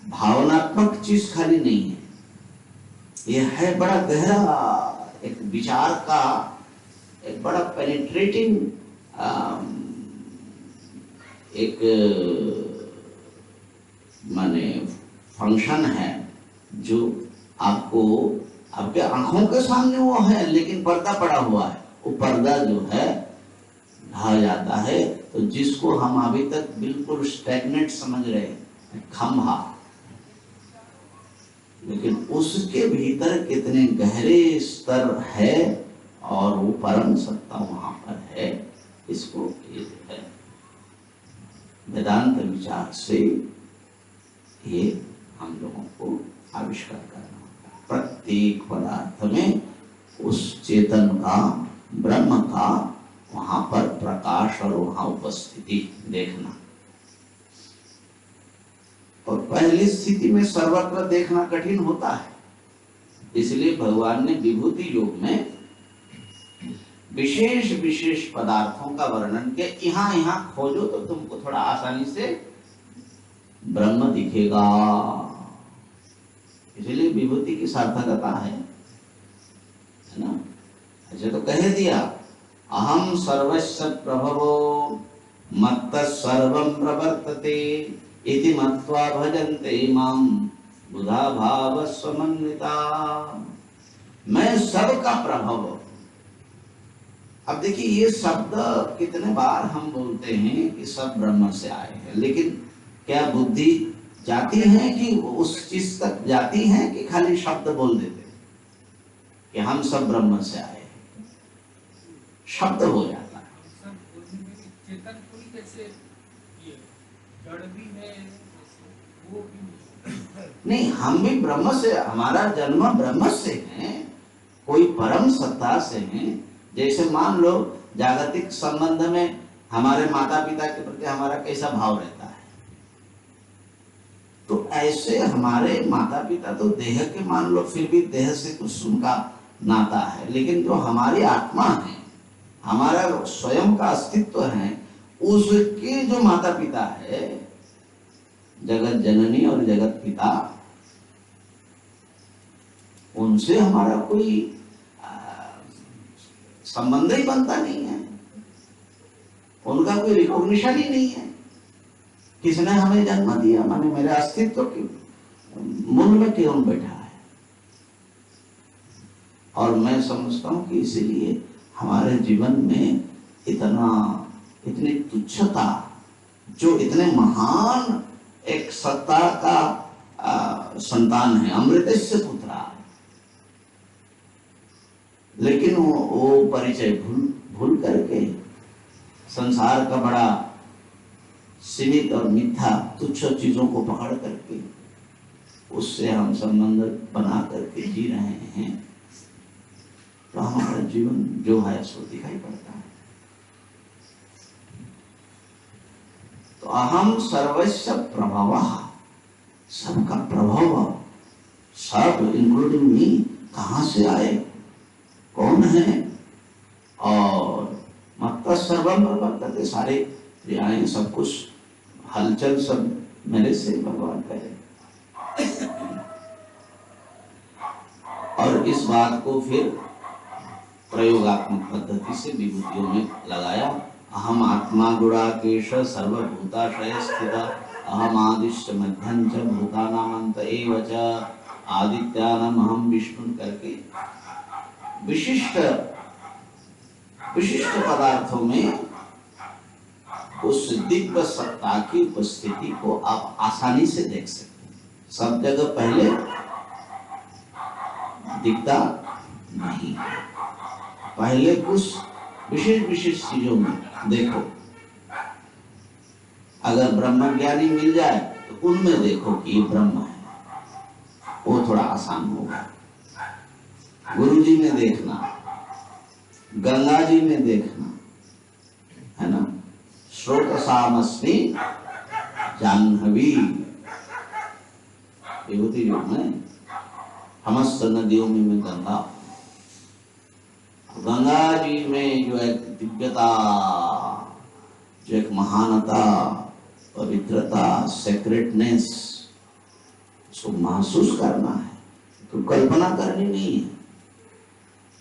भावनात्मक चीज खाली नहीं है, ये है बड़ा गहरा एक विचार का, एक बड़ा पेनिट्रेटिंग एक माने फंक्शन है, जो आपको आपके आंखों के सामने वो है, लेकिन पर्दा पड़ा हुआ है। वो पर्दा जो है ढह जाता है, तो जिसको हम अभी तक बिल्कुल स्टैग्नेंट समझ रहे हैं, खंभा, लेकिन उसके भीतर कितने गहरे स्तर है और वो परम सत्ता वहां पर है, इसको ये है वेदांत विचार से ये हम लोगों को आविष्कार करना होता है। प्रत्येक पदार्थ में उस चेतन का, ब्रह्म का वहां पर प्रकाश और वहां उपस्थिति देखना। और पहली स्थिति में सर्वत्र देखना कठिन होता है, इसलिए भगवान ने विभूति योग में विशेष विशेष पदार्थों का वर्णन किया। यहाँ यहाँ खोजो तो तुमको थोड़ा आसानी से ब्रह्म दिखेगा, इसलिए विभूति की सार्थकता है ना। ऐसे तो कह दिया, अहम सर्वस्य प्रभवो मत्तः सर्वं प्रवर्तते इति मत्वा भजन्ते मां बुधा भाव समन्विता। मैं सबका प्रभव। अब देखिए, ये शब्द कितने बार हम बोलते हैं कि सब ब्रह्म से आए हैं, लेकिन क्या बुद्धि जाती है कि उस चीज तक जाती है कि खाली शब्द बोल देते हैं कि हम सब ब्रह्म से आए हैं? शब्द हो जाता है। चेतन कोई कैसे ये जड़ भी है, वो भी नहीं, हम भी ब्रह्म से, हमारा जन्म ब्रह्म से है, कोई परम सत्ता से है। जैसे मान लो जागतिक संबंध में हमारे माता पिता के प्रति हमारा कैसा भाव रहता है, तो ऐसे हमारे माता पिता तो देह के, मान लो फिर भी देह से कुछ उनका नाता है, लेकिन जो हमारी आत्मा है, हमारा स्वयं का अस्तित्व है, उसके जो माता पिता है, जगत जननी और जगत पिता, उनसे हमारा कोई संबंध ही बनता नहीं है, उनका कोई रिकॉग्निशन ही नहीं है। किसने हमें जन्म दिया, माने मेरे अस्तित्व के मूल में क्यों बैठा है। और मैं समझता हूं कि इसीलिए हमारे जीवन में इतनी तुच्छता, जो इतने महान एक सत्ता का संतान है, अमृतस्य पुत्र, लेकिन वो परिचय भूल करके संसार का बड़ा सीमित और मिथ्या तुच्छ चीजों को पकड़ करके उससे हम संबंध बना करके जी रहे हैं, तो हमारा जीवन जो है सो दिखाई पड़ता है। तो अहम सर्वस्य प्रभवः, सबका प्रभव, सब इंक्लूडिंग मी, कहां से आए, कौन है, और मत्तः सर्वं प्रवर्तते, सारे क्रियाएं, सब कुछ हलचल सब मेरे से भगवान करे। और इस बात को फिर प्रयोगात्मक पद्धति से विभूतियों में लगाया। अहम आत्मा गुणाकेश सर्वभूताशय स्थित, अहम आदिश्च मध्यं च भूतानामंत एव च आदित्यानाम अहम विष्णु करके विशिष्ट पदार्थों में उस दिव्य सत्ता की उपस्थिति को आप आसानी से देख सकते हैं। सब जगह पहले दिखता नहीं, पहले कुछ विशेष चीजों में देखो। अगर ब्रह्म ज्ञानी मिल जाए तो उनमें देखो कि ये ब्रह्म है, वो थोड़ा आसान होगा। गुरु जी में देखना, गंगा जी में देखना, है ना, श्रोतसामस्मि जाह्नवी, विभूति युग में समस्त नदियों में मैं गंगा हूं। गंगा जी में जो एक दिव्यता, जो एक महानता, पवित्रता, सेक्रेटनेस, उसको महसूस करना है, तो कल्पना करनी नहीं है।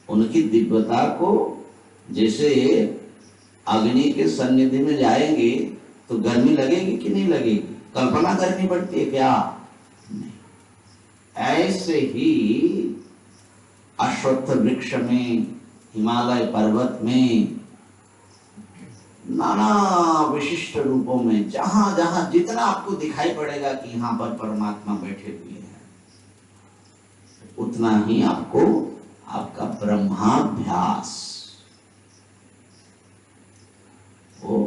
उनकी दिव्यता को जैसे अग्नि के सन्निधि में जाएंगे तो गर्मी लगेगी कि नहीं लगेगी, कल्पना करनी पड़ती है क्या? नहीं। ऐसे ही अश्वत्थ वृक्ष में, हिमालय पर्वत में, नाना विशिष्ट रूपों में, जहां जहां जितना आपको दिखाई पड़ेगा कि यहां पर परमात्मा बैठे हुए हैं, उतना ही आपको आपका ब्रह्माभ्यास वो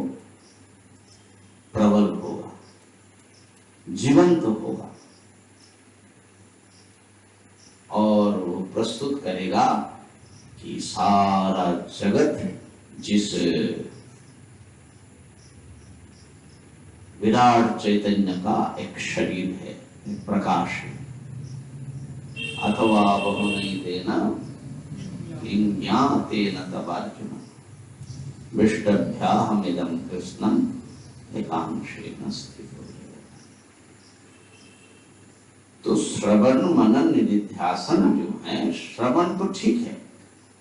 प्रबल होगा, जीवंत होगा, और वो प्रस्तुत करेगा कि सारा जगत जिस विराट चैतन्य का एक शरीर है, एक प्रकाश है। अथवा बहुनैतेन ज्ञातेन तवार्जुन विष्टभ्याहमिदं कृष्णं एकांशेन स्थितो जगत्। तो श्रवण मनन निधिध्यासन जो है, श्रवण तो ठीक है,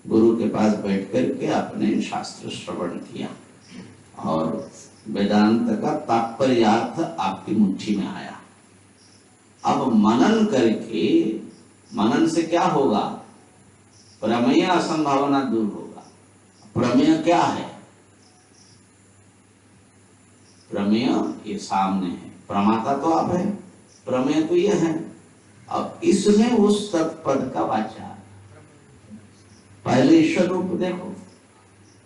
गुरु के पास बैठ करके आपने शास्त्र श्रवण किया और वेदांत का तात्पर्यार्थ आपकी मुट्ठी में आया। अब मनन करके, मनन से क्या होगा? प्रमेय असंभावना दूर होगा। प्रमेय क्या है? प्रमेय ये सामने है, प्रमाता तो आप है, प्रमेय तो ये है। अब इसमें उस तत्पद का वाचा, पहले ईश्वर रूप देखो,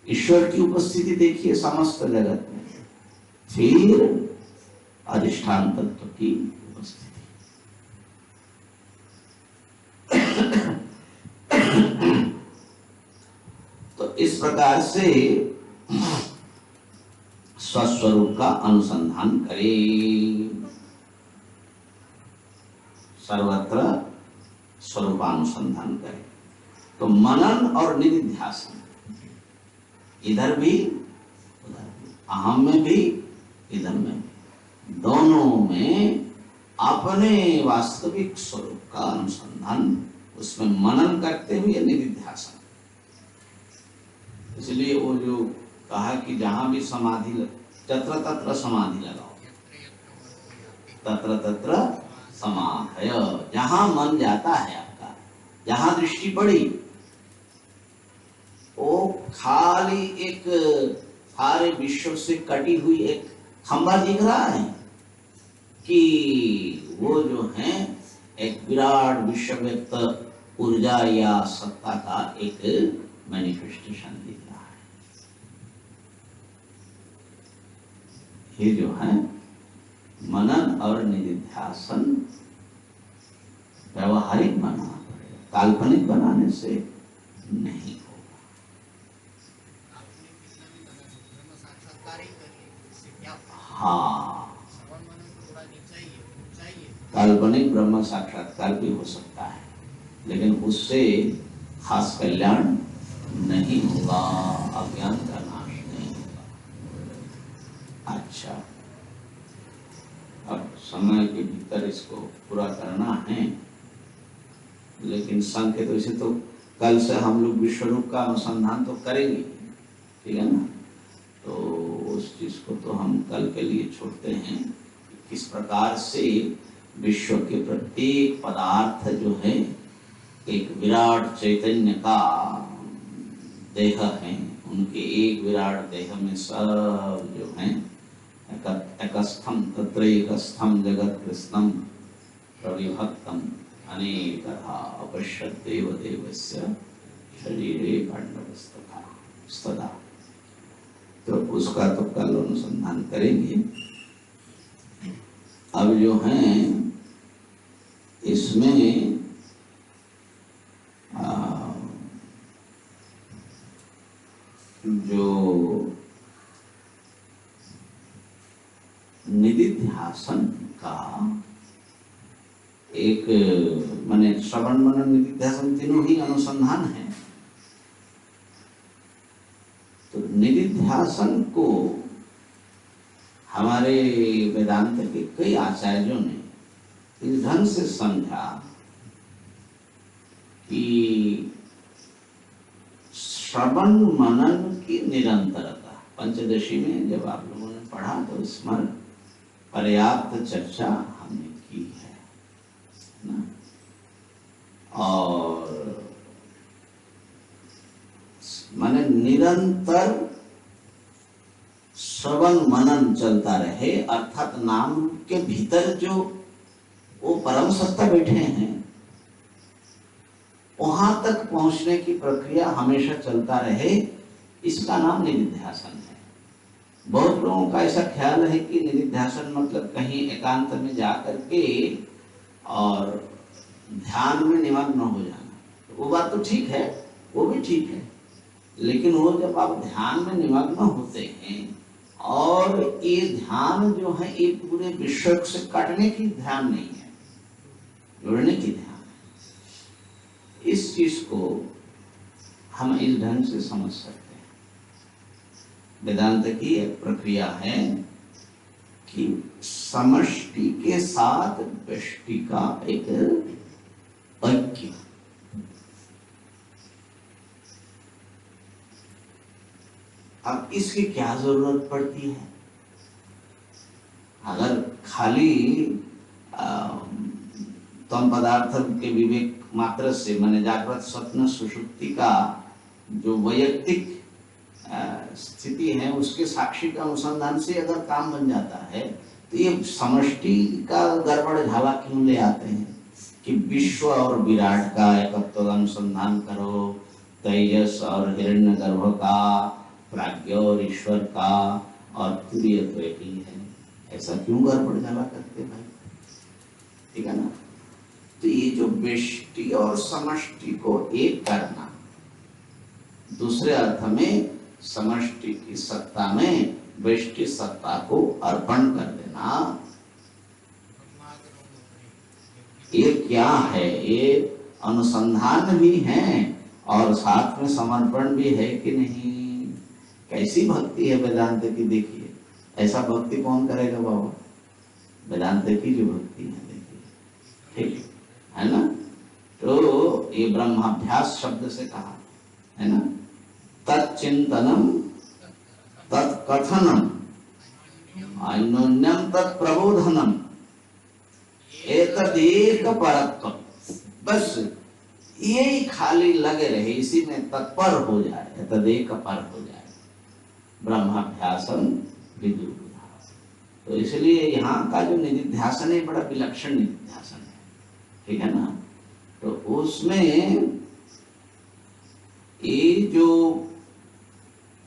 ईश्वर की उपस्थिति देखिए समस्त जगत में, फिर अधिष्ठान तत्व की उपस्थिति। तो इस प्रकार से स्वस्वरूप का अनुसंधान करें, सर्वत्र स्वरूपानुसंधान करें। तो मनन और निधिध्यासन, इधर भी उधर भी, अहम में भी इधर में भी, दोनों में अपने वास्तविक स्वरूप का अनुसंधान, उसमें मनन करते हुए निधिध्यासन। इसलिए वो जो कहा कि जहां भी समाधि, तत्र तत्र समाधि लगाओ, तत्र तत्र समाधय, जहां मन जाता है आपका, जहां दृष्टि पड़ी, वो खाली एक सारे विश्व से कटी हुई एक खंबा दिख रहा है कि वो जो है एक विराट विश्वव्याप्त ऊर्जा या सत्ता का एक मैनिफेस्टेशन दिख रहा है। ये जो है मनन और निधिध्यासन व्यवहारिक बनाना पड़ेगा, काल्पनिक बनाने से नहीं होगा। हाँ, काल्पनिक ब्रह्म साक्षात्कार भी हो सकता है, लेकिन उससे खास कल्याण नहीं होगा, अज्ञान का नाश नहीं होगा। अच्छा, अब समय के भीतर इसको पूरा करना है, लेकिन संकेत वैसे तो कल से हम लोग विश्वरूप का अनुसंधान तो करेंगे, ठीक है ना। तो उस चीज को तो हम कल के लिए छोड़ते हैं, किस प्रकार से विश्व के प्रत्येक पदार्थ जो है एक विराट चैतन्य का देह है, उनके एक विराट देह में सब जो है एकस्थम तत्रैकस्थम जगत कृष्णम प्रविभक्तम अनेकधा अपश्यत् देवदेवस्य शरीरे पांडवस्तथा। तो उसका तो कल अनुसंधान करेंगे। अब जो है इसमें जो निधिध्यासन का एक माने श्रवण मनन निधिध्यासन तीनों ही अनुसंधान है। तो निधिध्यासन को हमारे वेदांत के कई आचार्यों ने इस ढंग से समझा कि श्रवण मनन की निरंतरता, पंचदशी में जब आप लोगों ने पढ़ा तो इसमें पर्याप्त चर्चा हमने की है ना। और माने निरंतर श्रवण मनन चलता रहे, अर्थात नाम के भीतर जो वो परम सत्ता बैठे हैं वहां तक पहुंचने की प्रक्रिया हमेशा चलता रहे, इसका नाम निधिध्यासन है। बहुत लोगों का ऐसा ख्याल है कि निधिध्यासन मतलब कहीं एकांत में जा करके और ध्यान में निमग्न हो जाना। वो बात तो ठीक है, वो भी ठीक है, लेकिन वो जब आप ध्यान में निमग्न होते हैं और ये ध्यान जो है ये पूरे विश्व से काटने की ध्यान नहीं है, जुड़ने की ध्यान है। इस चीज को हम इस ढंग से समझ सकते हैं। वेदांत की एक प्रक्रिया है कि समष्टि के साथ व्यष्टि का एक ऐक्य। अब इसकी क्या जरूरत पड़ती है? अगर खाली तम पदार्थ के विवेक मात्र से माने जागृत स्वप्न सुषुप्ति का जो वैयक्तिक स्थिति है उसके साक्षी का अनुसंधान से अगर काम बन जाता है तो ये समष्टि का गड़बड़ झाला क्यों ले आते हैं कि विश्व और विराट का एकत्व अनुसंधान करो, तेजस और हिरण्यगर्भ का, प्राज्ञ और ईश्वर का, और तुरीयत्व ही है। ऐसा क्यों गड़बड़ झाला करते भाई? ठीक है ना। तो ये जो व्यष्टि और समष्टि को एक करना, दूसरे अर्थ में समष्टि की सत्ता में व्यष्टि सत्ता को अर्पण कर देना, ये क्या है? ये अनुसंधान भी है और साथ में समर्पण भी है कि नहीं? कैसी भक्ति है वेदांत की? देखिए, ऐसा भक्ति कौन करेगा बाबा? वेदांत की जो भक्ति है देखिए, ठीक है ना। तो ये ब्रह्माभ्यास शब्द से कहा है ना, तच्चिंतनम तत्कथनम अन्योन्यम तत्प्रबोधनम एतदेक परत्व। बस यही खाली लगे रहे, इसी में तत्पर हो जाए, तदेक पर हो जाए, ब्रह्माभ्यासम विदुर्बुधा। तो इसलिए यहाँ का जो निधिध्यासन है बड़ा विलक्षण निधिध्यासन है, ठीक है ना। तो उसमें ये जो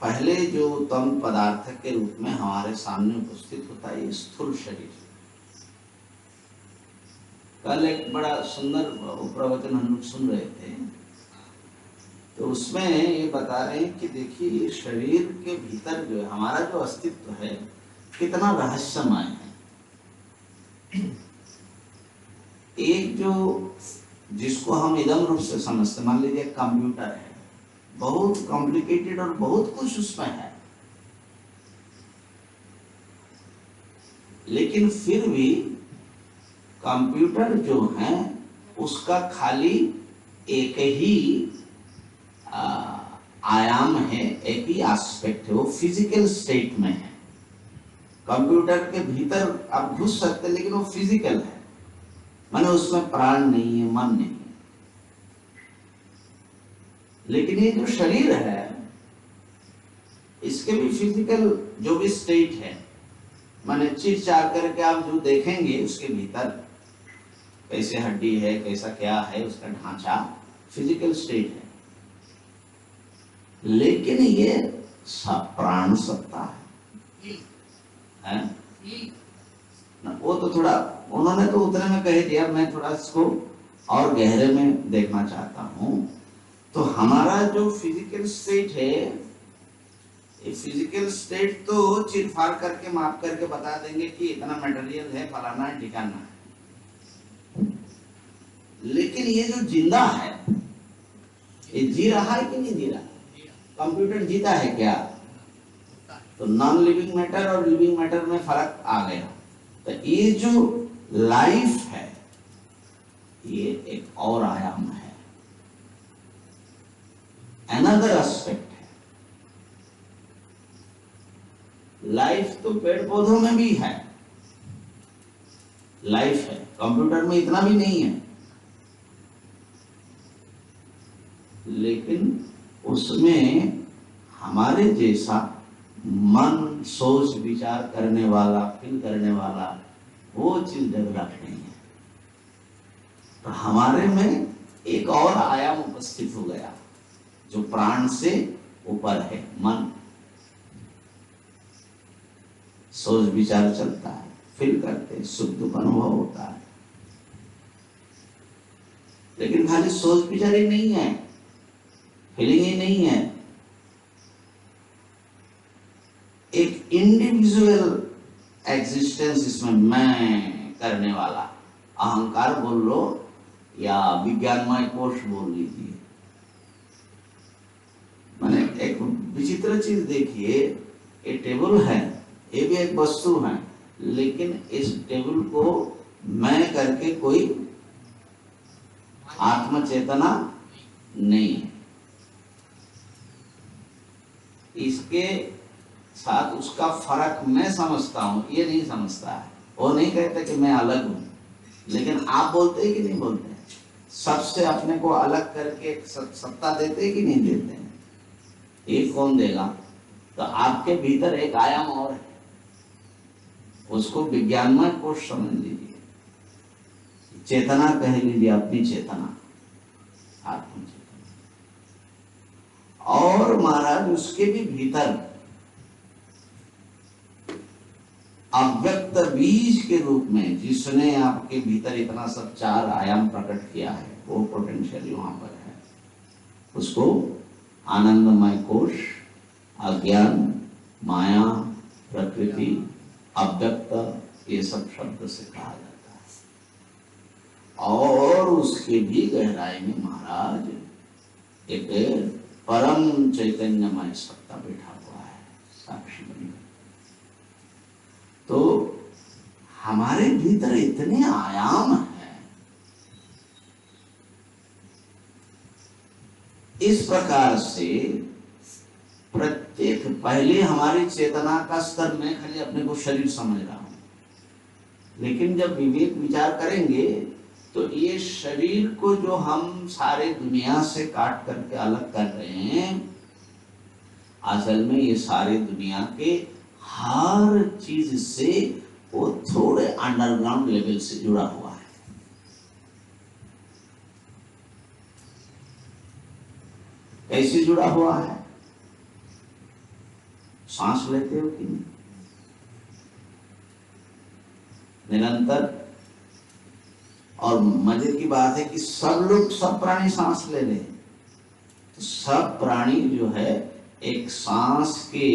पहले जो तम पदार्थ के रूप में हमारे सामने उपस्थित होता है, ये स्थूल शरीर। कल एक बड़ा सुंदर प्रवचन हम लोग सुन रहे थे, तो उसमें ये बता रहे हैं कि देखिए शरीर के भीतर जो है हमारा जो अस्तित्व है कितना रहस्यमय है। एक जो जिसको हम इदम रूप से समझते, मान लीजिए कंप्यूटर है, बहुत कॉम्प्लिकेटेड और बहुत कुछ उसमें है, लेकिन फिर भी कंप्यूटर जो है उसका खाली एक ही आयाम है, एक ही एस्पेक्ट है, वो फिजिकल स्टेट में है। कंप्यूटर के भीतर आप घुस सकते, लेकिन वो फिजिकल है, माने उसमें प्राण नहीं है, मन नहीं है। लेकिन ये जो शरीर है इसके भी फिजिकल जो भी स्टेट है, माने चीर चार करके आप जो देखेंगे उसके भीतर कैसे हड्डी है, कैसा क्या है, उसका ढांचा फिजिकल स्टेट है। लेकिन ये प्राण सत्ता है? वो तो थोड़ा उन्होंने तो उतने में कह दिया, मैं थोड़ा इसको और गहरे में देखना चाहता हूं। तो हमारा जो फिजिकल स्टेट है, ये फिजिकल स्टेट तो चिर फाड़ करके माप करके बता देंगे कि इतना मटेरियल है, फलाना है, ठिकाना है। लेकिन ये जो जिंदा है, ये जी रहा है कि नहीं जी रहा? कंप्यूटर जीता है क्या? तो नॉन लिविंग मैटर और लिविंग मैटर में फर्क आ गया। तो ये जो लाइफ है, ये एक और आयाम है, अनदर एस्पेक्ट है। लाइफ तो पेड़ पौधों में भी है, लाइफ है, कंप्यूटर में इतना भी नहीं है, लेकिन उसमें हमारे जैसा मन, सोच, विचार करने वाला, फील करने वाला वो चीज डेवलप नहीं है। तो हमारे में एक और आयाम उपस्थित हो गया जो प्राण से ऊपर है, मन। सोच विचार चलता है, फील करते हैं, सुख दुख अनुभव होता है। लेकिन खाली सोच विचार ही नहीं है, फीलिंग ही नहीं है, एक इंडिविजुअल एग्जिस्टेंस इसमें मैं करने वाला, अहंकार बोल लो या विज्ञानमय कोश बोल लीजिए। मैंने एक विचित्र चीज देखिए, ये टेबल है, ये भी एक वस्तु है, लेकिन इस टेबल को मैं करके कोई आत्म चेतना नहीं है। इसके साथ उसका फर्क मैं समझता हूं, ये नहीं समझता है। वो नहीं कहते कि मैं अलग हूं, लेकिन आप बोलते हैं कि नहीं बोलते हैं? सबसे अपने को अलग करके सत्ता देते हैं कि नहीं देते हैं? ये कौन देगा? तो आपके भीतर एक आयाम और है, उसको विज्ञानमय कोश समझ लीजिए, चेतना कह लीजिए, अपनी चेतना, आत्म चेतना। और महाराज उसके भी भीतर अव्यक्त बीज के रूप में जिसने आपके भीतर इतना सब चार आयाम प्रकट किया है, वो पोटेंशियल वहां पर है। उसको आनंदमय कोश, अज्ञान, माया, प्रकृति, अव्यक्त, ये सब शब्द से कहा जाता है। और उसके भी गहराई में महाराज एक परम चैतन्यमय सत्ता बैठा हुआ है, साक्षी बनी। तो हमारे भीतर इतने आयाम हैं, इस प्रकार से प्रत्येक, पहले हमारी चेतना का स्तर, मैं खाली अपने को शरीर समझ रहा हूं, लेकिन जब विवेक विचार करेंगे तो ये शरीर को जो हम सारे दुनिया से काट करके अलग कर रहे हैं, असल में ये सारे दुनिया के हर चीज से वो थोड़े अंडरग्राउंड लेवल से जुड़ा हुआ है। कैसे जुड़ा हुआ है? सांस लेते हो कि नहीं? निरंतर। और मजे की बात है कि सब लोग, सब प्राणी सांस ले रहे हैं। तो सब प्राणी जो है एक सांस के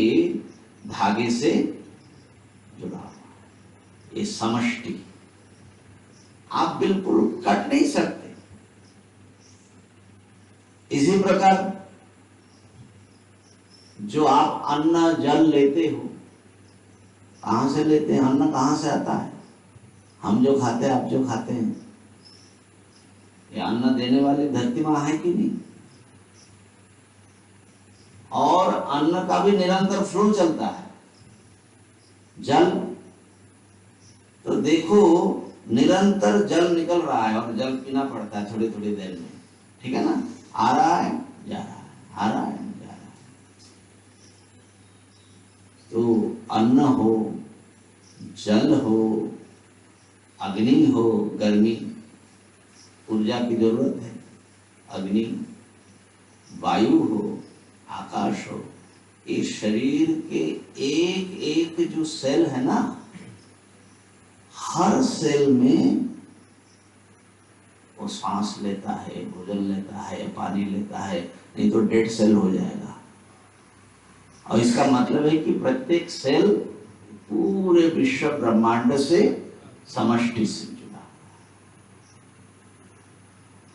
धागे से जुड़ा हुआ है, ये समष्टि। आप बिल्कुल कट नहीं सकते। इसी प्रकार जो आप अन्न जल लेते हो, कहां से लेते हैं? अन्न कहां से आता है? हम जो खाते हैं, आप जो खाते हैं, ये अन्न देने वाली धरती मां है कि नहीं? और अन्न का भी निरंतर फ्लो चलता है। जल तो देखो, निरंतर जल निकल रहा है और जल पीना पड़ता है थोड़ी थोड़ी देर में, ठीक है ना? आ रहा है, जा रहा है, आ रहा है, जा रहा है। तो अन्न हो, जल हो, अग्नि हो, गर्मी, ऊर्जा की जरूरत है, अग्नि, वायु हो, आकाश हो, इस शरीर के एक एक जो सेल है ना, हर सेल में वो सांस लेता है, भोजन लेता है, पानी लेता है, नहीं तो डेड सेल हो जाएगा। और इसका मतलब है कि प्रत्येक सेल पूरे विश्व ब्रह्मांड से समष्टि से जुड़ा।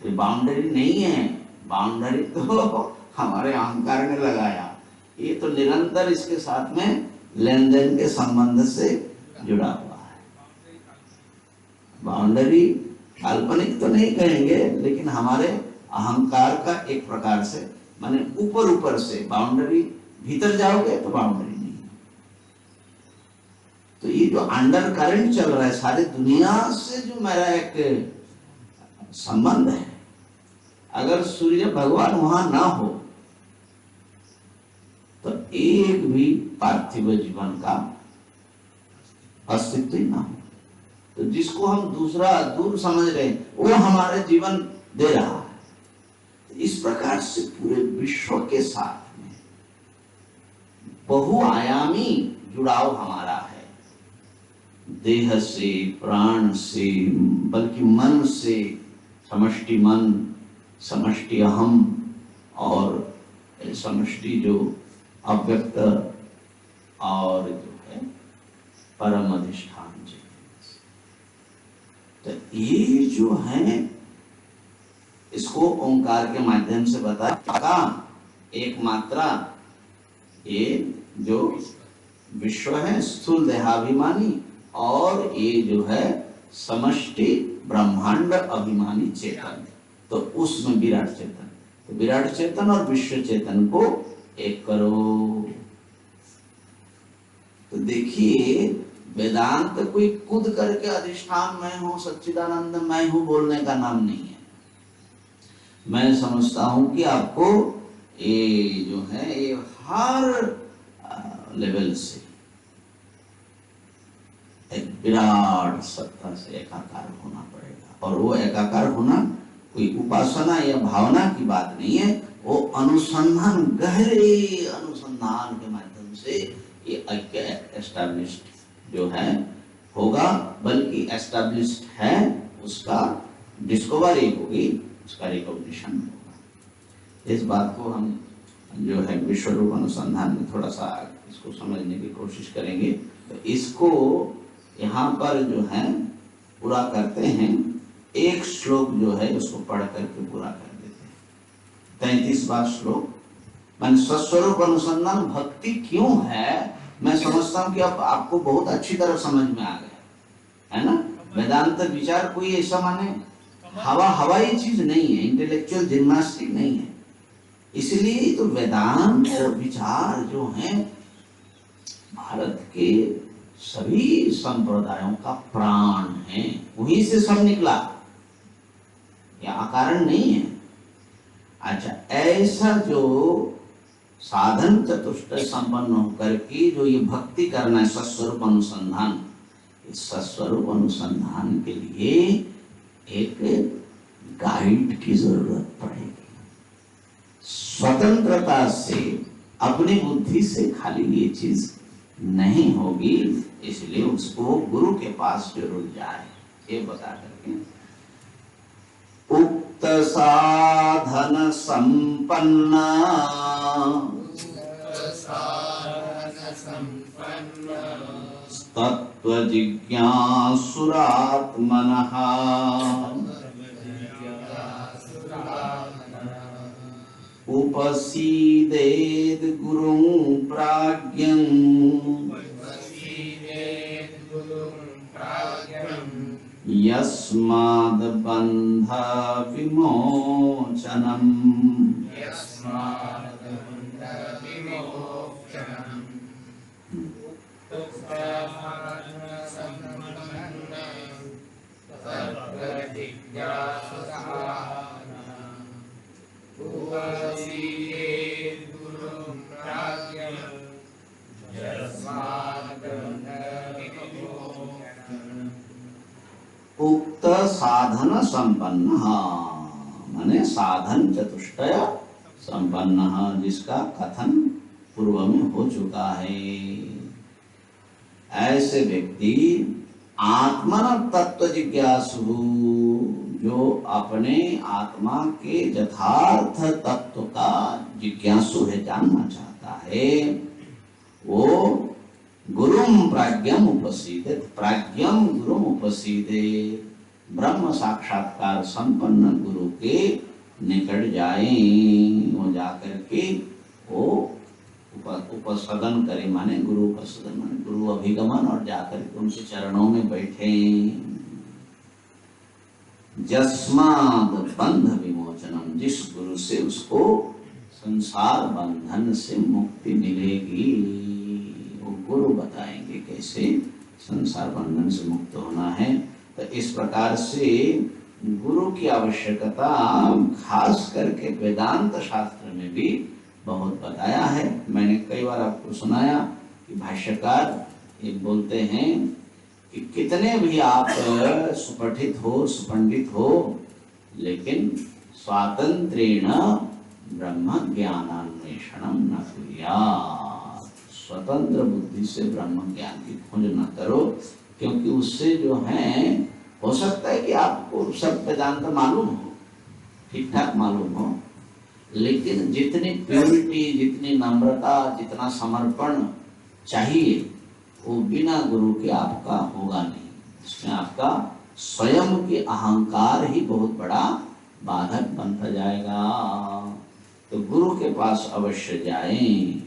तो बाउंड्री नहीं है, बाउंड्री तो हमारे अहंकार ने लगाया। ये तो निरंतर इसके साथ में लेन देन के संबंध से जुड़ा हुआ है। बाउंड्री काल्पनिक तो नहीं कहेंगे, लेकिन हमारे अहंकार का एक प्रकार से, माने ऊपर ऊपर से बाउंड्री, भीतर जाओगे तो बाउंड्री नहीं। तो ये जो अंडर करंट चल रहा है सारी दुनिया से, जो मेरा एक संबंध है, अगर सूर्य भगवान वहां ना हो तो एक भी पार्थिव जीवन का अस्तित्व ही ना हो। तो जिसको हम दूसरा दूर समझ रहे हैं वो हमारे जीवन दे रहा है। तो इस प्रकार से पूरे विश्व के साथ में बहुआयामी जुड़ाव हमारा है, देह से, प्राण से, बल्कि मन से, समष्टि मन, समष्टि अहम और समष्टि जो अव्यक्त और जो है परम अधिष्ठान जी। तो ये जो है इसको ओंकार के माध्यम से बताया। एक मात्रा, ये जो विश्व है स्थूल देहाभिमानी, और ये जो है समष्टि ब्रह्मांड अभिमानी चेतन, तो उसमें विराट चेतन। तो विराट चेतन और विश्व चेतन को एक करो। तो देखिए, वेदांत कोई कूद करके अधिष्ठान मैं हूं, सच्चिदानंद मैं हूं बोलने का नाम नहीं है। मैं समझता हूं कि आपको ये जो है ये हर लेवल से एक विराट सत्ता से एकाकार होना पड़ेगा। और वो एकाकार होना कोई उपासना या भावना की बात नहीं है, वो अनुसंधान, गहरे अनुसंधान के माध्यम से ये ऐक्य एस्टैब्लिश्ड जो है होगा, बल्कि एस्टैब्लिश्ड है, उसका डिस्कवरी होगी, उसका रिकॉग्निशन होगा। इस बात को हम जो है विश्व रूप अनुसंधान में थोड़ा सा इसको समझने की कोशिश करेंगे। तो इसको यहाँ पर जो है पूरा करते हैं, एक श्लोक जो है उसको पढ़ करके पूरा कर देते हैं। 33वां श्लोक, मान स्वस्वरूप अनुसंधान भक्ति क्यों है, मैं समझता हूँ कि अब आपको बहुत अच्छी तरह समझ में आ गया है ना। वेदांत विचार कोई ऐसा माने हवाई चीज नहीं है, इंटेलेक्चुअल जिम्नास्टिक नहीं है। इसलिए तो वेदांत विचार जो है भारत के सभी संप्रदायों का प्राण है, वहीं से सब निकला, यह अकारण नहीं है। अच्छा, ऐसा जो साधन चतुष्टय संपन्न होकर के जो ये भक्ति करना है, सस्वरूप अनुसंधान, इस सस्वरूप अनुसंधान के लिए एक गाइड की जरूरत पड़ेगी। स्वतंत्रता से, अपनी बुद्धि से खाली ये चीज नहीं होगी, इसलिए उसको गुरु के पास जरूर जाए, ये बता करके उक्त साधन संपन्न तत्व जिज्ञासुरात्मनः उपसीदेद गुरुं प्राज्ञं यस्माद् बन्ध विमोचनम्। उक्त साधन संपन्न, माने साधन चतुष्टय संपन्न, जिसका कथन पूर्व में हो चुका है। ऐसे व्यक्ति आत्मन तत्व जिज्ञासु, जो अपने आत्मा के यथार्थ तत्व का जिज्ञासु है, जानना चाहता है, वो गुरुम प्राज्ञम उपसीदेत, प्राज्ञम गुरुम उपसीदेत, ब्रह्म साक्षात्कार संपन्न गुरु के निकट जाए, वो जाकर के वो उपसदन करे, माने गुरु उपसदन माने गुरु अभिगमन, और जाकर के उनके चरणों में बैठे। जस्माद बंध विमोचनम, जिस गुरु से उसको संसार बंधन से मुक्ति मिलेगी, वो गुरु बताएंगे कैसे संसार बंधन से मुक्त होना है। तो इस प्रकार से गुरु की आवश्यकता खास करके वेदांत शास्त्र में भी बहुत बताया है। मैंने कई बार आपको सुनाया कि भाष्यकार ये बोलते हैं कि कितने भी आप सुपठित हो, सुपंडित हो, लेकिन स्वातंत्रेण ब्रह्म ज्ञानान्वेषणम न कुर्यात्, स्वतंत्र बुद्धि से ब्रह्म ज्ञान की खोज न करो, क्योंकि उससे जो है हो सकता है कि आपको सब वेदांत मालूम हो, ठीक ठाक मालूम हो, लेकिन जितनी प्योरिटी, जितनी नम्रता, जितना समर्पण चाहिए, वो बिना गुरु के आपका होगा नहीं। इसमें आपका स्वयं के अहंकार ही बहुत बड़ा बाधक बनता जाएगा। तो गुरु के पास अवश्य जाएं।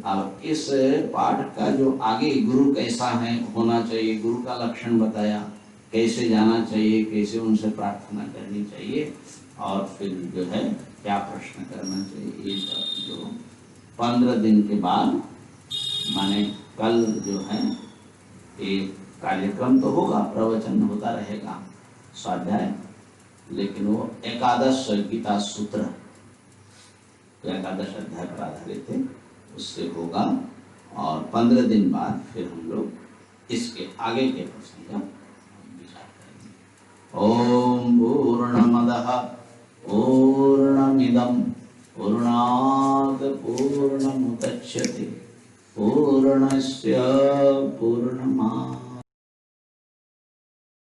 अब इस पाठ का जो आगे गुरु कैसा है, होना चाहिए, गुरु का लक्षण बताया, कैसे जाना चाहिए, कैसे उनसे प्रार्थना करनी चाहिए, और फिर जो है क्या प्रश्न करना चाहिए, ये जो 15 दिन के बाद, माने कल जो है एक कार्यक्रम तो होगा, प्रवचन होता रहेगा, स्वाध्याय, लेकिन वो एकादश गीता सूत्र, तो एकादश अध्याय पर आधारित है, उससे होगा। और 15 दिन बाद फिर हम लोग इसके आगे के प्रसंग का विचार करेंगे। ओम पूर्णमदः पूर्णमिदं पूर्णात् पूर्णमुदच्यते पूर्णस्य पूर्णमादाय